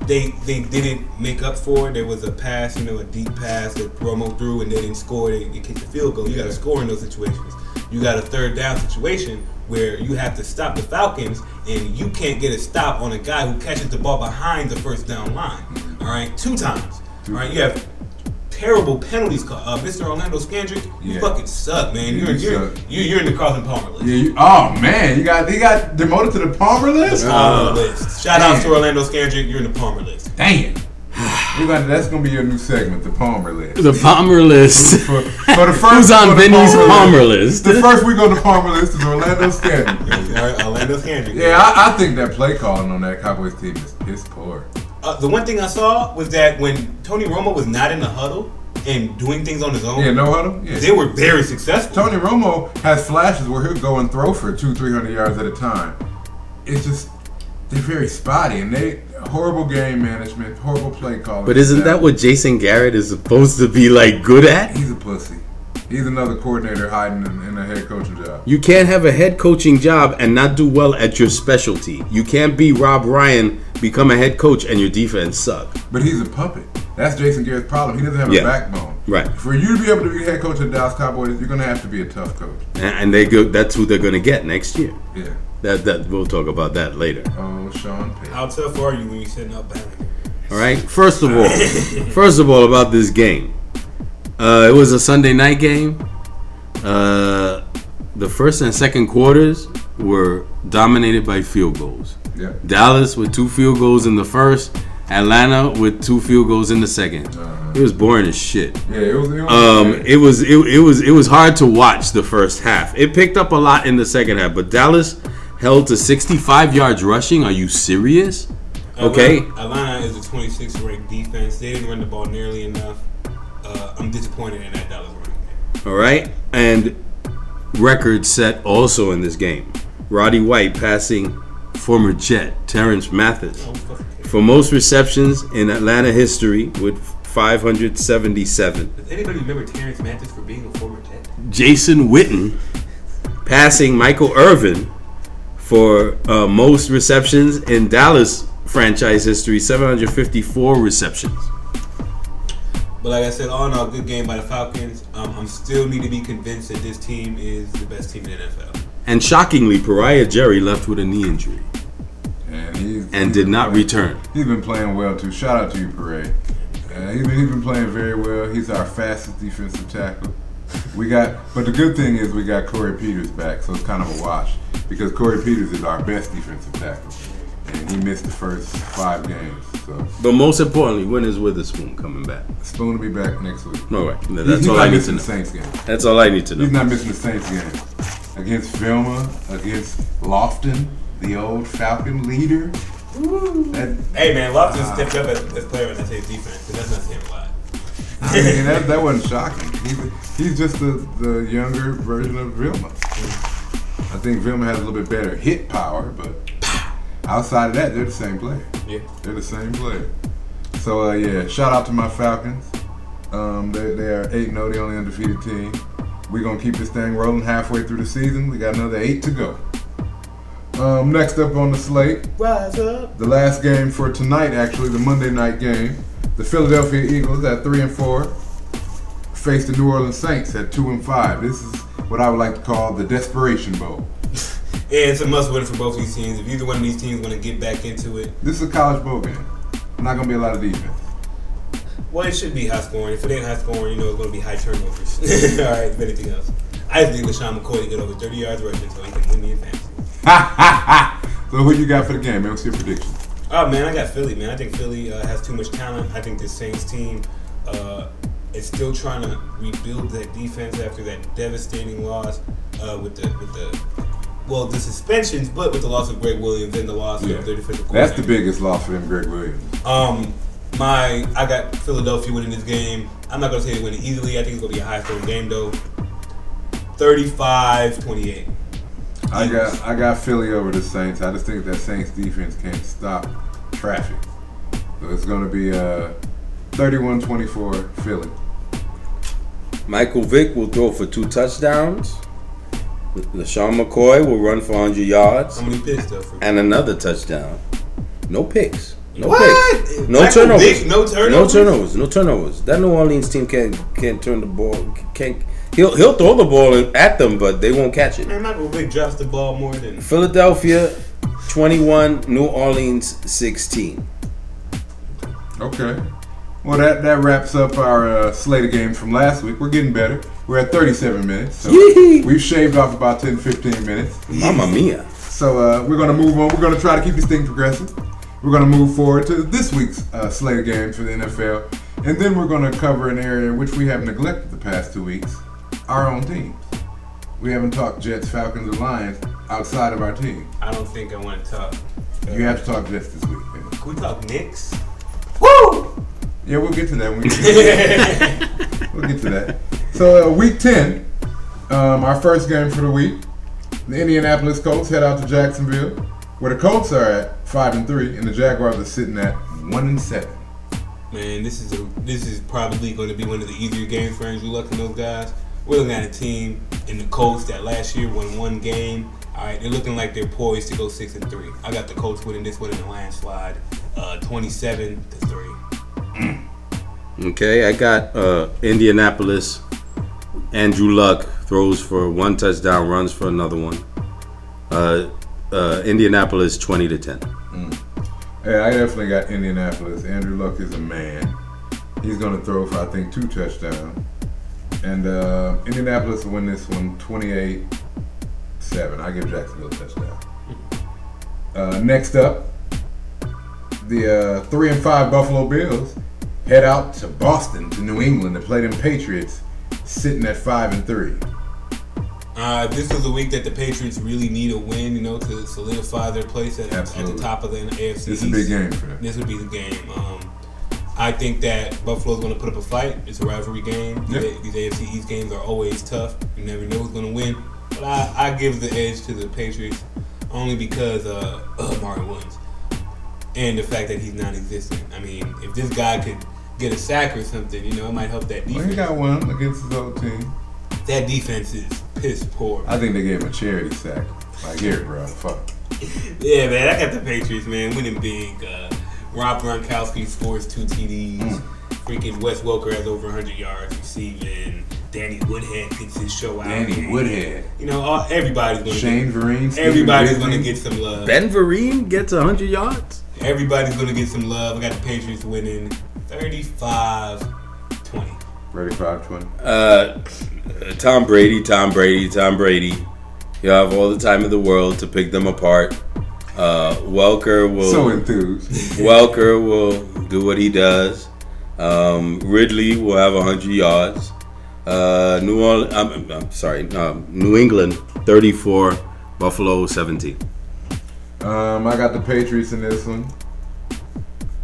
They didn't make up for. There was a pass, a deep pass that Romo threw and they didn't score. They kicked the field goal. You got to score in those situations. You got a 3rd down situation where you have to stop the Falcons and you can't get a stop on a guy who catches the ball behind the 1st down line. All right, 2 times. All right, you have terrible penalties called. Mr. Orlando Scandrick, you fucking suck, man. You're in the Carlton Palmer list. Yeah, oh man, he got demoted to the Palmer list. Palmer list. Shout out to Orlando Scandrick. You're in the Palmer list. Dang. That's gonna be your new segment, the Palmer list. The Palmer list. For the first, who's on Vinny's Palmer list? The first week on the Palmer list is Orlando Scandrick. Orlando Scandrick. Yeah, I think that play calling on that Cowboys team is piss poor. The one thing I saw was that when Tony Romo was not in the huddle and doing things on his own, no huddle, they were very successful. Tony Romo has flashes where he'll go and throw for 200-300 yards at a time. It's just they're very spotty and horrible game management, horrible play calling. But isn't that what Jason Garrett is supposed to be good at? He's a pussy. He's another coordinator hiding in a head coaching job. You can't have a head coaching job and not do well at your specialty. You can't be Rob Ryan, become a head coach, and your defense suck. But he's a puppet. That's Jason Garrett's problem. He doesn't have a backbone. Right. For you to be able to be head coach of the Dallas Cowboys, you're going to have to be a tough coach. And that's who they're going to get next year. Yeah. That we'll talk about that later. Oh, Sean Payton. How tough are you when you're setting up back? All right. First of all, about this game, it was a Sunday night game. The first and second quarters were dominated by field goals. Yeah. Dallas with 2 field goals in the first. Atlanta with 2 field goals in the second. It was boring as shit. Yeah, it was hard to watch the first half. It picked up a lot in the second half, but Dallas held to 65 yards rushing. Are you serious? Okay. Atlanta is a 26th ranked defense. They didn't run the ball nearly enough. I'm disappointed in that Dallas running game. All right, and record set also in this game. Roddy White passing former Jet Terrence Mathis for most receptions in Atlanta history with 577. Does anybody remember Terrence Mathis for being a former Jet? Jason Witten passing Michael Irvin for most receptions in Dallas franchise history, 754 receptions. But like I said, all in all, good game by the Falcons. I'm still need to be convinced that this team is the best team in the NFL. And shockingly, Pariah Jerry left with a knee injury. And did not return. He's been playing well too. Shout out to you, Pariah. He's been playing very well. He's our fastest defensive tackle. But the good thing is we got Corey Peters back, so it's kind of a wash because Corey Peters is our best defensive tackle, and he missed the first 5 games. So. But most importantly, when is Witherspoon coming back? Spoon will be back next week. All right, that's all I need to know. Saints game. That's all I need to know. He's not missing the Saints game against Vilma, against Lofton, the old Falcon leader. Hey man, Lofton stepped up as player on that Saints defense, and that's not saying a lot. I mean, that wasn't shocking. He's just the younger version of Vilma. I think Vilma has a little bit better hit power, but outside of that, they're the same player. Yeah, they're the same player. So yeah, shout out to my Falcons. They are 8-0, the only undefeated team. We're gonna keep this thing rolling halfway through the season. We got another 8 to go. Next up on the slate, rise up. The last game for tonight, actually, the Monday night game. The Philadelphia Eagles at 3-4 face the New Orleans Saints at 2-5. This is what I would like to call the Desperation Bowl. Yeah, it's a must-win for both these teams. If either one of these teams want to get back into it, this is a college bowl game. Not gonna be a lot of defense. Well, it should be high scoring. If it ain't high scoring, it's gonna be high turnovers. All right, if anything else, I just need LaShawn McCoy to get over 30 yards rushing so he can win me in fantasy. So who you got for the game, man? What's your prediction? Oh man, I got Philly, man. I think Philly has too much talent. I think this Saints team is still trying to rebuild that defense after that devastating loss with the suspensions, but with the loss of Greg Williams and the loss of their defensive coordinator. That's the biggest loss for them, Greg Williams. I got Philadelphia winning this game. I'm not gonna say they win it easily. I think it's gonna be a high-scoring game though. 35-28. I got Philly over the Saints. I just think that Saints defense can't stop traffic. So it's going to be 31-24 Philly. Michael Vick will throw for 2 touchdowns. LaShawn McCoy will run for 100 yards. How many picks though? And another touchdown. No picks. No what? picks. No turnovers. Vick, no turnovers. No turnovers. That New Orleans team can't turn the ball. He'll throw the ball at them, but they won't catch it. Man, Michael Vick drops the ball more than Philadelphia 21, New Orleans 16. Okay. Well, that wraps up our slate of games from last week. We're getting better. We're at 37 minutes. So we've shaved off about 10-15 minutes. Mamma mia. So we're going to move on. We're going to try to keep this thing progressive. We're going to move forward to this week's slate of games for the NFL. And then we're going to cover an area which we have neglected the past 2 weeks. Our own teams. We haven't talked Jets, Falcons, or Lions outside of our team. I don't think I want to talk. You have to talk Jets this week. Man. Can we talk Knicks? Woo! Yeah, we'll get to that. We'll get to that. So week 10, our first game for the week. The Indianapolis Colts head out to Jacksonville, where the Colts are at 5-3, and the Jaguars are sitting at 1-7. Man, this is probably going to be one of the easier games for Andrew Luck and those guys. We're looking at a team in the Colts that last year won 1 game. All right, they're looking like they're poised to go 6-3. I got the Colts winning this one in a landslide, 27-3. Okay, I got Indianapolis. Andrew Luck throws for 1 touchdown, runs for another one. Indianapolis 20-10. Yeah, I definitely got Indianapolis. Andrew Luck is a man. He's going to throw for, I think, 2 touchdowns. And Indianapolis will win this one 28-7. I give Jacksonville a touchdown. Next up, the 3-5 Buffalo Bills head out to Boston, to New England, to play them Patriots, sitting at 5-3. This is a week that the Patriots really need a win, to solidify their place at the top of the AFC East. This is a big game for them. This would be the game. I think that Buffalo's going to put up a fight. It's a rivalry game. Yep. These AFC East games are always tough. You never know who's going to win. But I give the edge to the Patriots only because of Marvin Williams and the fact that he's non-existent. I mean, if this guy could get a sack or something, it might help that defense. Well, he got one against his old team. That defense is piss poor. I think they gave him a charity sack. Like, here, bro, fuck. Yeah, man, I got the Patriots, man, winning big. Rob Gronkowski scores 2 TDs. Freaking Wes Welker has over 100 yards receiving. Danny Woodhead gets his show out. Danny Woodhead. You know, everybody's going to Shane Vereen. Everybody's going to get some love. Ben Vereen gets 100 yards? Everybody's going to get some love. I got the Patriots winning 35-20. 35-20. Tom Brady. You have all the time in the world to pick them apart. Welker will... So enthused. Welker will do what he does. Ridley will have 100 yards. New England 34, Buffalo 17. I got the Patriots in this one.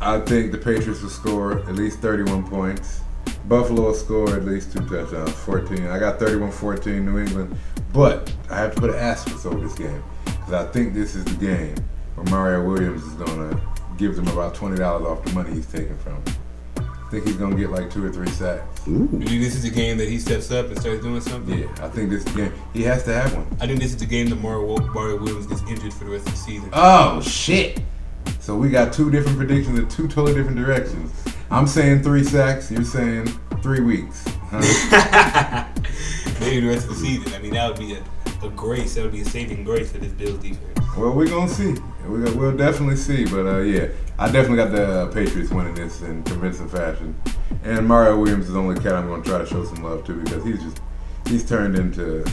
I think the Patriots will score at least 31 points. Buffalo will score at least 2 touchdowns, 14. I got 31-14 New England, but I have to put an asterisk over this game because I think this is the game where Mario Williams is going to give them about $20 off the money he's taking from them. I think he's going to get like 2 or 3 sacks. You think this is the game that he steps up and starts doing something? Yeah, I think this is the game. He has to have one. I think this is the game that Mario Williams gets injured for the rest of the season. Oh, shit. So we got 2 different predictions in 2 totally different directions. I'm saying 3 sacks. You're saying 3 weeks. Huh? Maybe the rest of the season. I mean, that would be a grace. That would be a saving grace for this Bills defense. Well, we're going to see. We'll definitely see. But, yeah, I definitely got the Patriots winning this in convincing fashion. And Mario Williams is the only cat I'm going to try to show some love to because he's turned into,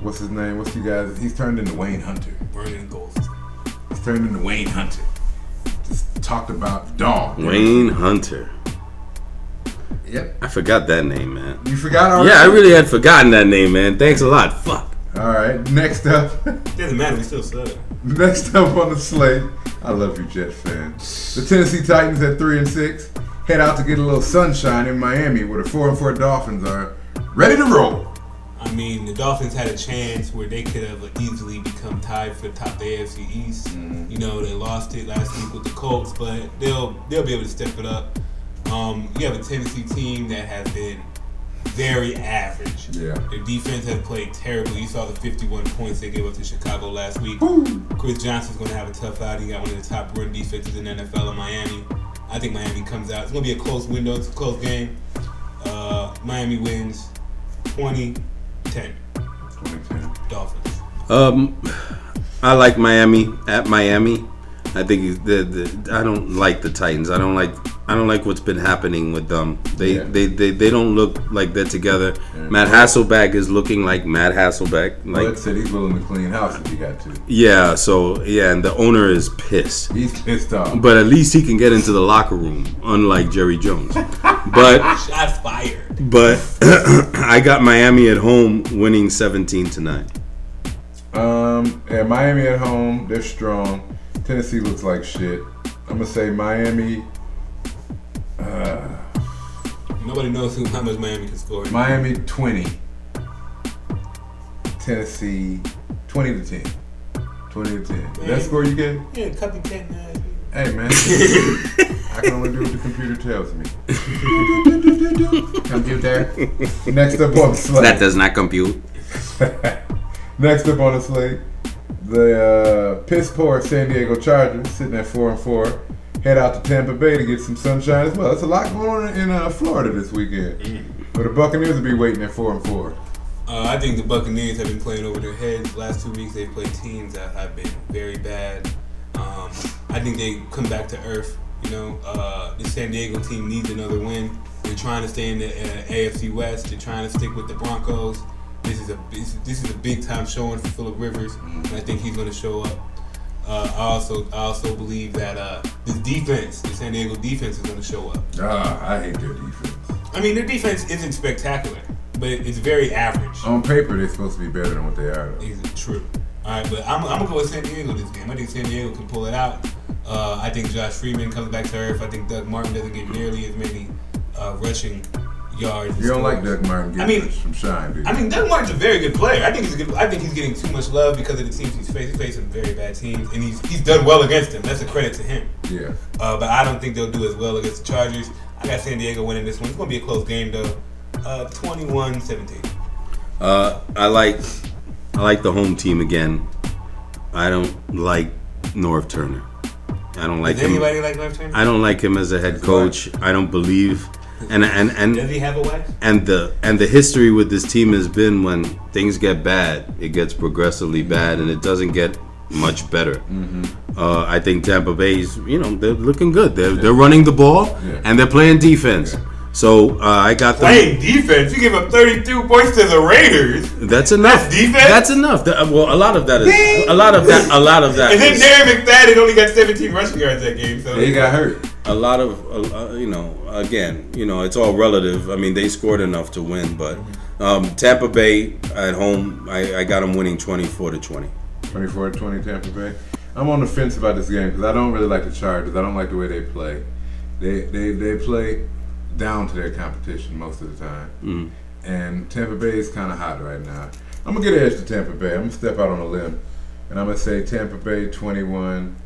what's his name? What's you guys? He's turned into Wayne Hunter. Burning goals. He's turned into Wayne Hunter. Just talked about dog. Wayne Hunter. Yep. I forgot that name, man. You forgot already? Yeah, I really had forgotten that name, man. Thanks a lot. Fuck. All right, next up. Doesn't matter, we still suck. Next up on the slate, I love you, Jets fan. The Tennessee Titans at 3-6 head out to get a little sunshine in Miami, where the 4-4 Dolphins are ready to roll. I mean, the Dolphins had a chance where they could have easily become tied for top of the AFC East. You know, they lost it last week with the Colts, but they'll be able to step it up. You have a Tennessee team that has been very average. Yeah. Their defense has played terribly. You saw the 51 points they gave up to Chicago last week. Chris Johnson's going to have a tough out. He got one of the top run defenses in the NFL in Miami. I think Miami comes out. It's going to be a close window. It's a close game. Miami wins 20-10. 2010. Dolphins. I like Miami at Miami. I think I don't like the Titans. I don't like what's been happening with them. They don't look like they're together. Yeah. Matt Hasselbeck is looking like Matt Hasselbeck. Bud said he's willing to clean house if he got to. Yeah, so yeah, and the owner is pissed. He's pissed off. But at least he can get into the locker room, unlike Jerry Jones. But shots fired. But I got Miami at home winning 17-9. Yeah, Miami at home, they're strong. Tennessee looks like shit. I'm gonna say Miami. Nobody knows how much Miami can score. Miami 20. Tennessee 20-10. 20-10. That score you get? Yeah, copy 10. Hey man, I can only do what the computer tells me. Computer. Next up on the slate. That does not compute. Next up on the slate, the piss poor San Diego Chargers sitting at 4-4. Head out to Tampa Bay to get some sunshine as well. There's a lot going on in Florida this weekend. But the Buccaneers will be waiting at 4-4. I think the Buccaneers have been playing over their heads. The last 2 weeks they've played teams that have been very bad. I think they come back to earth. You know, the San Diego team needs another win. They're trying to stay in the AFC West. They're trying to stick with the Broncos. This is a big time showing for Phillip Rivers, and I think he's going to show up. I also believe that this defense, the San Diego defense, is going to show up. I hate their defense. I mean, their defense isn't spectacular, but it's very average. On paper, they're supposed to be better than what they are, though. True. All right, but I'm going to go with San Diego this game. I think San Diego can pull it out. I think Josh Freeman comes back to earth. I think Doug Martin doesn't get nearly as many rushing yards. You don't like Doug Martin getting some shine, do you? I mean, Doug Martin's a very good player. I think he's getting too much love because of the teams he's facing. He's facing very bad teams, and he's done well against them. That's a credit to him. Yeah. But I don't think they'll do as well against the Chargers. I got San Diego winning this one. It's going to be a close game, though. 21-17. I like the home team again. I don't like Norv Turner. I don't like Does him. anybody like left-handed? I don't like him as a head coach. I don't believe. And Does he have a wife? And the history with this team has been when things get bad, it gets progressively bad, and it doesn't get much better. Mm-hmm. I think Tampa Bay's, they're looking good. They're running the ball and they're playing defense. Yeah. So I got them. Playing defense. You give up 32 points to the Raiders. That's enough. That's defense. That's enough. Well, a lot of that is a lot of that. And then Darren McFadden only got 17 rushing yards that game. So he got hurt. A lot of again, it's all relative. I mean, they scored enough to win, but Tampa Bay at home, I got them winning 24-20. 24-20 Tampa Bay. I'm on the fence about this game because I don't really like the Chargers. I don't like the way they play. They play down to their competition most of the time. And Tampa Bay is kind of hot right now. I'm going to get an edge to Tampa Bay. I'm going to step out on a limb. And I'm going to say Tampa Bay 21,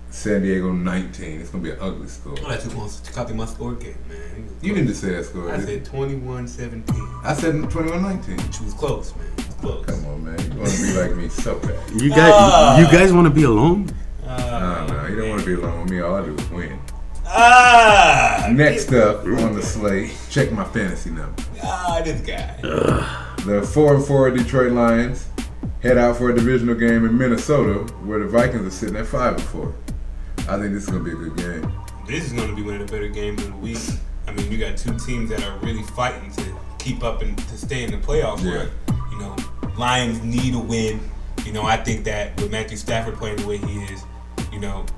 San Diego 19. It's going to be an ugly score. Oh, that's too copy my score game, man. You didn't just say that score. I said 21-17. I said 21-19. She was close, man. Close. Come on, man. You want to be like me so bad. You guys want to be alone? No, you don't want to be alone with me. All I do is win. Next up on the slate, check my fantasy number. This guy. The 4-4 Detroit Lions head out for a divisional game in Minnesota, where the Vikings are sitting at 5-4. I think this is going to be a good game. This is going to be one of the better games of the week. I mean, you got two teams that are really fighting to keep up and to stay in the playoff run. Lions need a win. I think that with Matthew Stafford playing the way he is,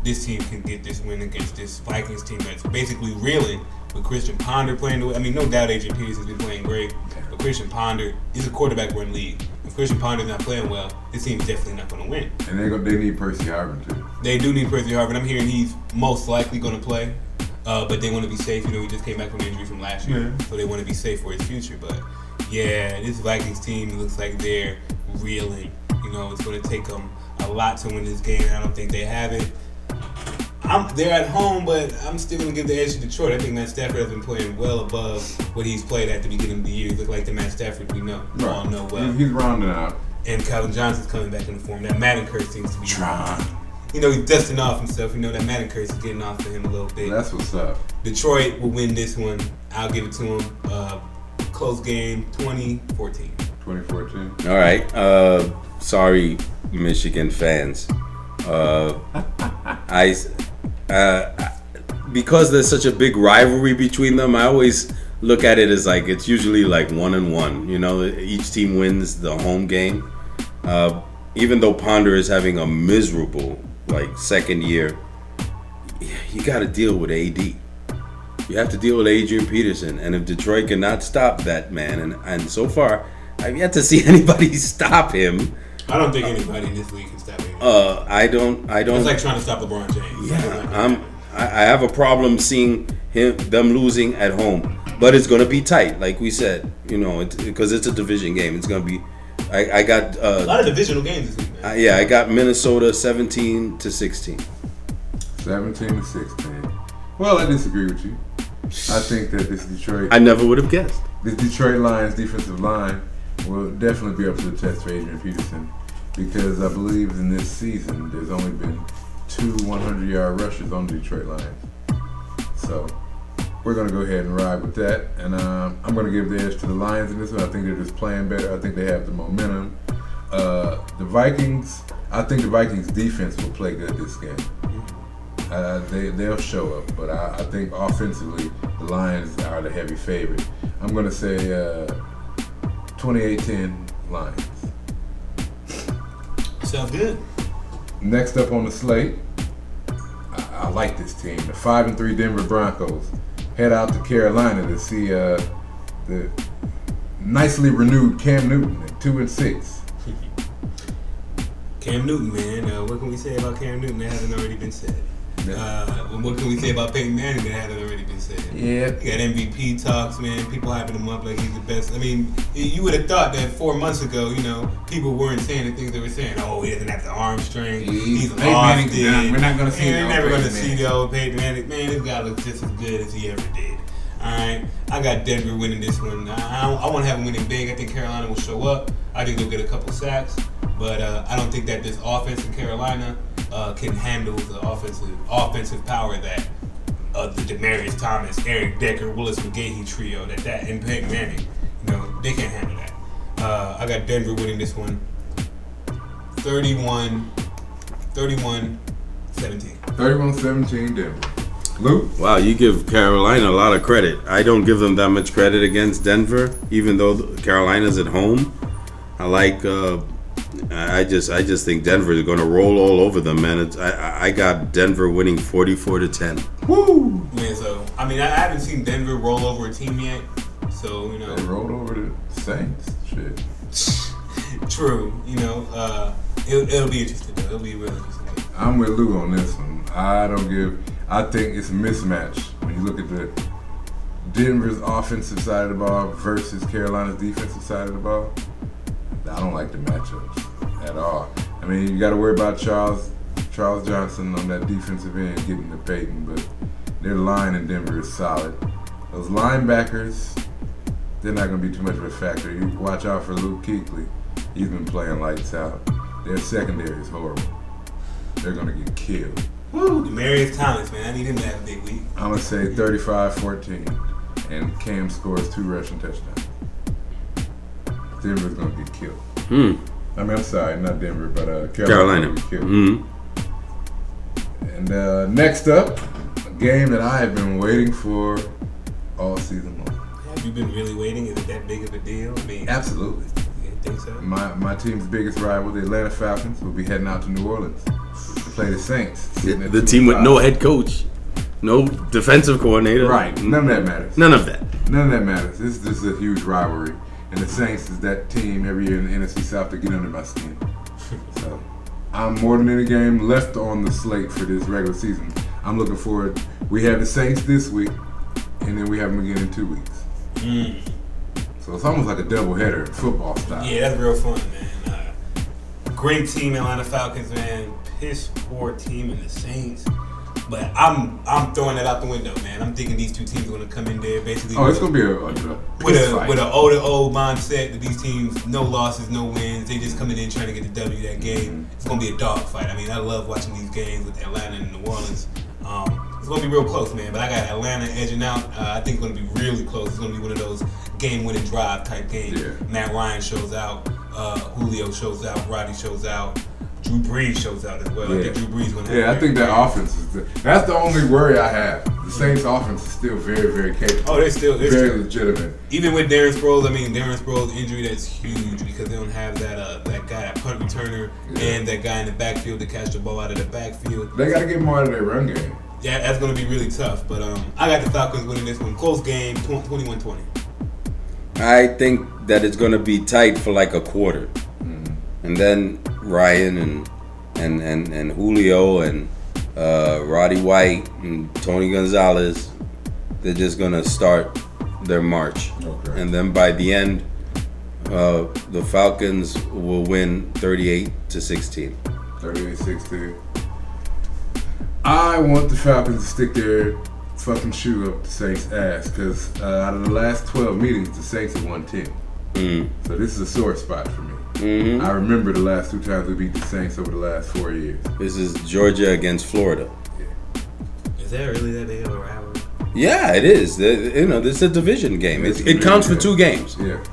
this team can get this win against this Vikings team that's basically reeling with Christian Ponder playing the way. I mean, no doubt Adrian Peterson's been playing great, but Christian Ponder is a quarterback run league. If Christian Ponder's not playing well, this team's definitely not going to win. And they need Percy Harvin too. They do need Percy Harvin. I'm hearing he's most likely going to play, but they want to be safe. He just came back from injury from last year, so they want to be safe for his future. But yeah, this Vikings team looks like they're reeling. It's going to take them a lot to win this game, and I don't think they have it. They're at home, but I'm still going to give the edge to Detroit. I think Matt Stafford has been playing well above what he's played at the beginning of the year. He looked like the Matt Stafford we know. We all know well. He's rounding out. And Calvin Johnson's coming back in form. That Madden curse seems to be he's dusting off himself. That Madden curse is getting off to him a little bit. That's what's up. Detroit will win this one. I'll give it to him. Close game, 2014. 2014. All right. Sorry, Michigan fans. Because there's such a big rivalry between them, I always look at it as like it's usually like 1-1. Each team wins the home game. Even though Ponder is having a miserable second year, you got to deal with AD. You have to deal with Adrian Peterson, and if Detroit cannot stop that man, and so far I've yet to see anybody stop him. I don't think anybody in this league can stop him. I don't. It's like trying to stop LeBron James. Yeah, I have a problem seeing them losing at home, but it's gonna be tight, like we said. Because it's a division game. It's gonna be. I got a lot of divisional games this week, man. I got Minnesota 17-16. 17-16. Well, I disagree with you. I think that this Detroit. I never would have guessed. This Detroit Lions defensive line will definitely be up to the test for Adrian Peterson, because I believe in this season there's only been 2 100-yard rushes on the Detroit Lions. So we're going to go ahead and ride with that, and I'm going to give the edge to the Lions in this one. I think they're just playing better. I think they have the momentum. The Vikings, I think the Vikings defense will play good this game. They'll show up, but I think offensively the Lions are the heavy favorite. I'm going to say 28-10 Lions. Sounds good. Next up on the slate, I like this team. The 5-3 Denver Broncos head out to Carolina to see the nicely renewed Cam Newton at 2-6. Cam Newton, man. What can we say about Cam Newton that hasn't already been said? What can we say about Peyton Manning that hasn't already been said? Yeah. You got MVP talks, man. People hyping him up like he's the best. I mean, you would have thought that 4 months ago, people weren't saying the things they were saying. Oh, he doesn't have the arm strength. He's lost it. We're not going to see We're never going to see the old Peyton Manning. Man, this guy looks just as good as he ever did. All right, I got Denver winning this one. I want to have him winning big. I think Carolina will show up. I think they'll get a couple sacks, but I don't think that this offense in Carolina can handle the offensive power that the Demaryius Thomas, Eric Decker, Willis McGahee trio and Peyton Manning. They can't handle that. I got Denver winning this one 31-17. 31-17 Denver. Luke? Wow, you give Carolina a lot of credit. I don't give them that much credit against Denver, even though Carolina's at home. I just think Denver is going to roll all over them, man. I got Denver winning 44-10. Woo! Man, so I haven't seen Denver roll over a team yet. So they rolled over the Saints. Shit. True. It'll be interesting though. It'll be really interesting. I'm with Lou on this one. I think it's a mismatch when you look at the Denver's offensive side of the ball versus Carolina's defensive side of the ball. I don't like the matchups at all. You got to worry about Charles Johnson on that defensive end getting to Peyton, but their line in Denver is solid. Those linebackers, they're not going to be too much of a factor. You watch out for Luke Kuechly. He's been playing lights out. Their secondary is horrible. They're going to get killed. Woo! Demaryius Thomas, man. I need him to have a big week. I'm going to say 35-14, and Cam scores 2 rushing touchdowns. Denver's going to get killed. I'm sorry, not Denver, but Carolina. Get killed. And next up, a game that I have been waiting for all season long. Have you been really waiting? Is it that big of a deal? Absolutely. You think so? My team's biggest rival, the Atlanta Falcons, will be heading out to New Orleans to play the Saints. The team with no head coach, no defensive coordinator. Right. None of that matters. None of that matters. This is a huge rivalry. And the Saints is that team every year in the NFC South to get under my skin. So I'm more than any game left on the slate for this regular season. I'm looking forward. We have the Saints this week, and then we have them again in 2 weeks. So it's almost like a doubleheader, football style. Yeah, that's real fun, man. Great team, Atlanta Falcons, man. Piss poor team in the Saints. But I'm throwing that out the window, man. I'm thinking these two teams are going to come in there basically. Oh, it's going to be a with an old mindset that these teams, no losses, no wins. They just coming in trying to get the W that game. It's going to be a dogfight. I love watching these games with Atlanta and New Orleans. It's going to be real close, man. But I got Atlanta edging out. I think it's going to be really close. It's going to be one of those game-winning drive type games. Yeah. Matt Ryan shows out. Julio shows out. Roddy shows out. Drew Brees shows out as well. Yeah. I think Drew Brees going to have I think that offense is that's the only worry I have. The Saints offense is still very, very capable. Oh, they're still very legitimate. Even with Darren Sproles, Darren Sproles' injury, that's huge because they don't have that guy, that punt returner, and that guy in the backfield to catch the ball out of the backfield. They got to get more out of their run game. Yeah, that's going to be really tough. But I got the Falcons winning this one. Close game, 21-20. I think that it's going to be tight for like a quarter. And then Ryan and Julio and Roddy White and Tony Gonzalez, they're just going to start their march. Okay. And then by the end, the Falcons will win 38-16. 38-16. I want the Falcons to stick their fucking shoe up the Saints' ass because out of the last 12 meetings, the Saints have won 10. So this is a sore spot for me. I remember the last 2 times we beat the Saints over the last 4 years. This is Georgia against Florida. Is that really that big of a rivalry? Yeah, it is. This is a division game. It counts for 2 games. Yeah.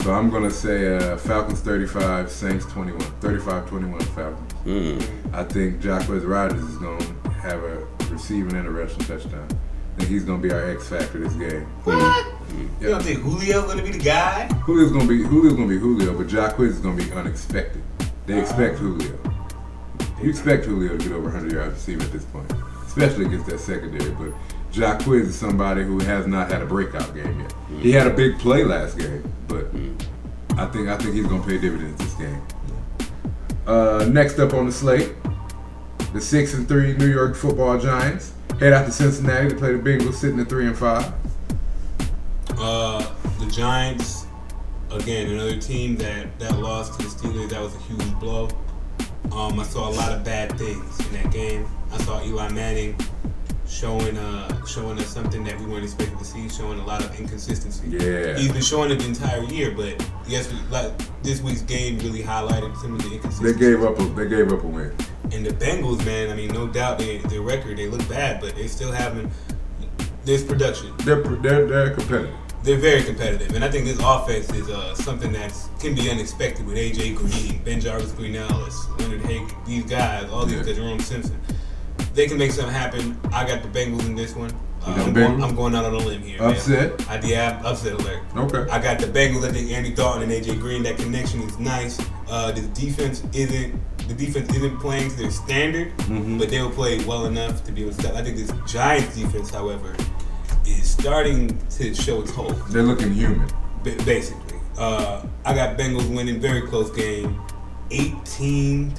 So I'm going to say Falcons 35, Saints 21. 35-21 Falcons. I think Jacquizz Rodgers is going to have a receiving and a rushing touchdown. I think he's going to be our X factor this game. What? You don't think Julio's going to be the guy? Julio's going to be Julio, but Jacquizz is going to be unexpected. They expect Julio. You expect Julio to get over 100 yards receiving at this point, especially against that secondary. But Jacquizz is somebody who has not had a breakout game yet. He had a big play last game, but I think he's going to pay dividends this game. Next up on the slate, the 6-3 New York Football Giants head out to Cincinnati to play the Bengals, sitting at 3-5. The Giants, again, another team that lost to the Steelers. That was a huge blow. I saw a lot of bad things in that game. I saw Eli Manning showing us something that we weren't expecting to see, showing a lot of inconsistency. Yeah. He's been showing it the entire year, but this week's game really highlighted some of the inconsistency. They gave up a win. And the Bengals, man, I mean, no doubt their record, they look bad, but they still having this production. They're competitive. They're very competitive, and I think this offense is something that can be unexpected with A.J. Green, Ben Jarvis, Green Ellis, Leonard Hague, these guys, all these guys, Jerome Simpson. They can make something happen. I got the Bengals in this one. I'm going out on a limb here. Upset? Man. Upset alert. Okay. I got the Bengals. I think Andy Dalton and A.J. Green, that connection is nice. The defense isn't playing to their standard, but they will play well enough to be able to stop. I think this Giants defense, however, is starting to show its hold. They're looking human. Basically. I got Bengals winning, very close game, 18-17.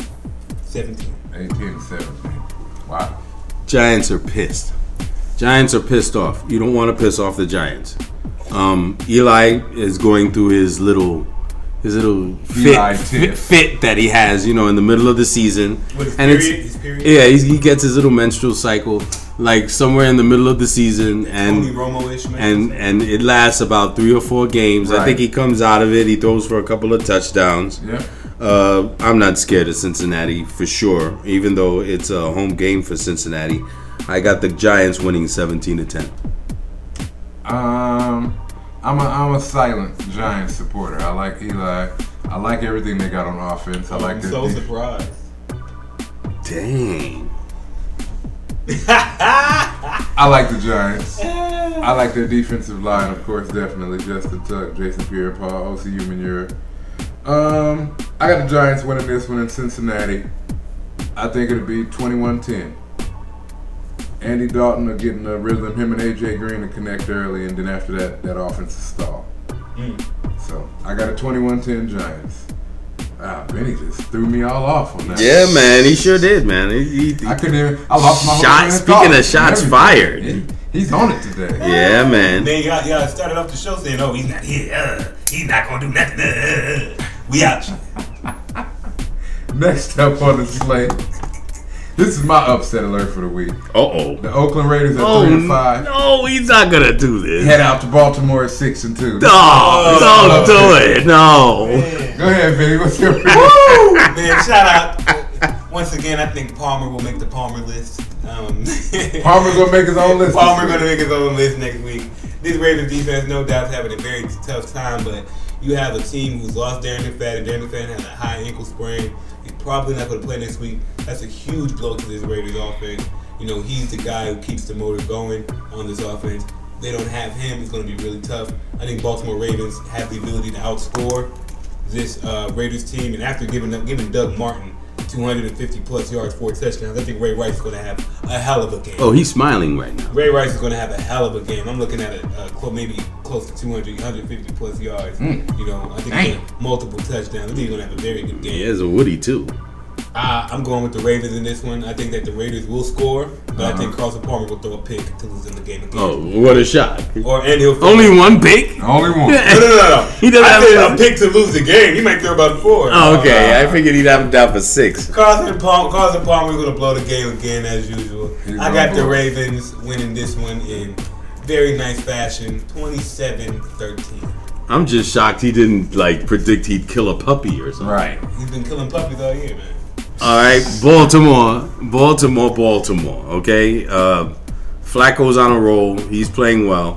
18-17. Wow. Giants are pissed. Giants are pissed off. You don't want to piss off the Giants. Eli is going through his little fit that he has, in the middle of the season. What, his period? Yeah, he gets his little menstrual cycle like somewhere in the middle of the season, and it lasts about 3 or 4 games. Right. I think he comes out of it. He throws for a couple of touchdowns. Yeah. I'm not scared of Cincinnati for sure, even though it's a home game for Cincinnati. I got the Giants winning 17-10. I'm a silent Giants supporter. I like Eli. I like everything they got on offense. I'm so surprised. Dang. I like the Giants. I like their defensive line, of course, definitely. Justin Tuck, Jason Pierre-Paul, OCU Manure. I got the Giants winning this one in Cincinnati. I think it'll be 21-10. Andy Dalton are getting a rhythm. Him and A.J. Green to connect early, and then after that offense is stall. So I got a 21-10 Giants. Benny just threw me all off on that. Yeah, man, he sure did, man. I couldn't even. I lost my shot. Speaking of shots fired, he's on it today. Yeah, man. Man, y'all started off the show saying, "Oh, he's not here. He's not gonna do nothing. We out." Next up on the slate. This is my upset alert for the week. The Oakland Raiders at 3-5. No, he's not gonna do this. Head out to Baltimore at 6-2. No, don't do it. No. Man. Go ahead, Vinny. What's your Woo! Man, shout out. Once again, I think Palmer will make the Palmer list. Palmer's gonna make his own list. Palmer's gonna make his own list next week. This Ravens defense, no doubt, is having a very tough time, but you have a team who's lost Darren McFadden. Darren McFadden has a high ankle sprain. He's probably not going to play next week. That's a huge blow to this Raiders offense. He's the guy who keeps the motor going on this offense. They don't have him. It's going to be really tough. I think Baltimore Ravens have the ability to outscore this Raiders team. And after giving Doug Martin 250-plus yards, 4 touchdowns, I think Ray Rice is going to have a hell of a game. Oh, he's smiling right now. Ray Rice is going to have a hell of a game. I'm looking at maybe close to 150-plus yards. I think multiple touchdowns. I think he's going to have a very good game. He has a Woody, too. I'm going with the Ravens in this one. I think that the Raiders will score, but I think Carson Palmer will throw a pick to lose in the game again. Oh, what a shot. And he'll only one pick? Only one. No. He doesn't have a pick to lose the game. He might throw about 4. Oh, okay. I figured he'd have him down for 6. Carson Palmer is going to blow the game again as usual. I got the Ravens winning this one in very nice fashion, 27-13. I'm just shocked he didn't predict he'd kill a puppy or something. Right. He's been killing puppies all year, man. All right, Baltimore. Okay, Flacco's on a roll. He's playing well.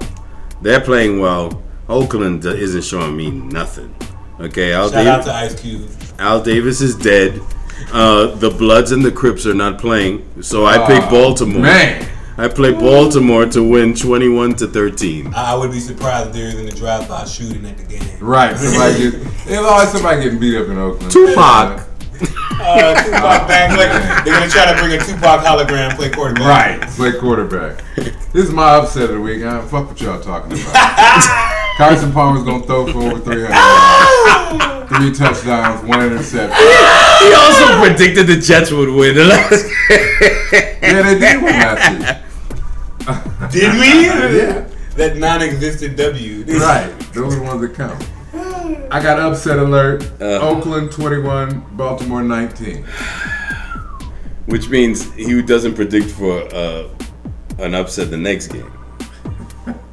They're playing well. Oakland isn't showing me nothing. Okay, Shout out to Ice Cube. Al Davis is dead. The Bloods and the Crips are not playing, so I pick Baltimore. Man. I play Baltimore to win 21-13. I would be surprised if there isn't a drive-by shooting at the game. Right. There's always somebody getting beat up in Oakland. Tupac. Tupac back. They're going to try to bring a Tupac hologram play quarterback. Right. Play quarterback. This is my upset of the week. Fuck what y'all talking about. Carson Palmer's going to throw for over 300 yards. 3 touchdowns, 1 interception. He also predicted the Jets would win the last game. Yeah, they did win last week. Did we? Yeah. That non-existent W. Right. Those are the ones that count. I got upset alert. Oakland 21, Baltimore 19. Which means he doesn't predict for an upset the next game.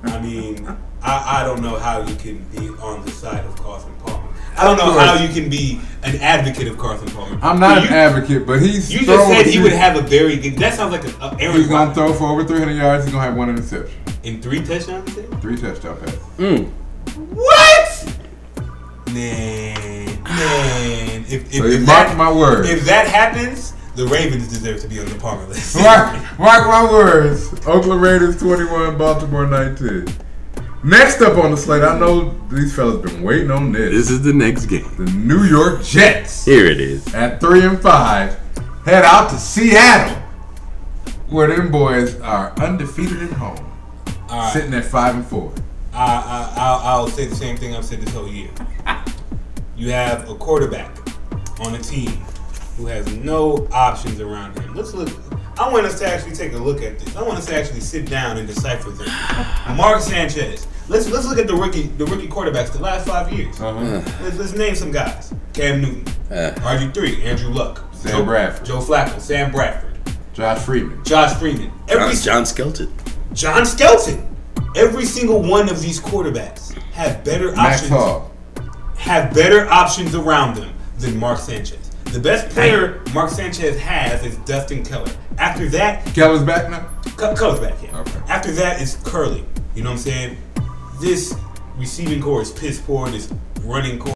I mean, I don't know how you can be on the side of Carson Palmer. I don't know how you can be an advocate of Carson Palmer. I'm not an advocate, but he's. You just said he would have a very good. That sounds like an Aaron. He's gonna throw for over 300 yards. He's gonna have 1 interception. In 3 touchdowns. 3 touchdown passes. What? Man. If mark my words. If that happens, the Ravens deserve to be on the Palmer list. Mark my words. Oakland Raiders 21, Baltimore 19. Next up on the slate, I know these fellas been waiting on this. This is the next game. The New York Jets. Here it is. At 3-5, head out to Seattle, where them boys are undefeated at home, sitting at 5-4. I'll say the same thing I've said this whole year. You have a quarterback on a team who has no options around him. Let's look. I want us to actually take a look at this. I want us to actually sit down and decipher this. Mark Sanchez. Let's look at the rookie quarterbacks the last 5 years. Let's name some guys. Cam Newton, RG3, Andrew Luck, Sam Bradford, Joe Flacco, Sam Bradford, Josh Freeman, John Skelton. John Skelton. Every single one of these quarterbacks have better Max options. Hall. Have better options around them than Mark Sanchez. The best player Mark Sanchez has is Dustin Keller. After that, Keller's back now? Keller's back, yeah. Okay. After that is Curley. You know what I'm saying? This receiving core is piss poor. This running core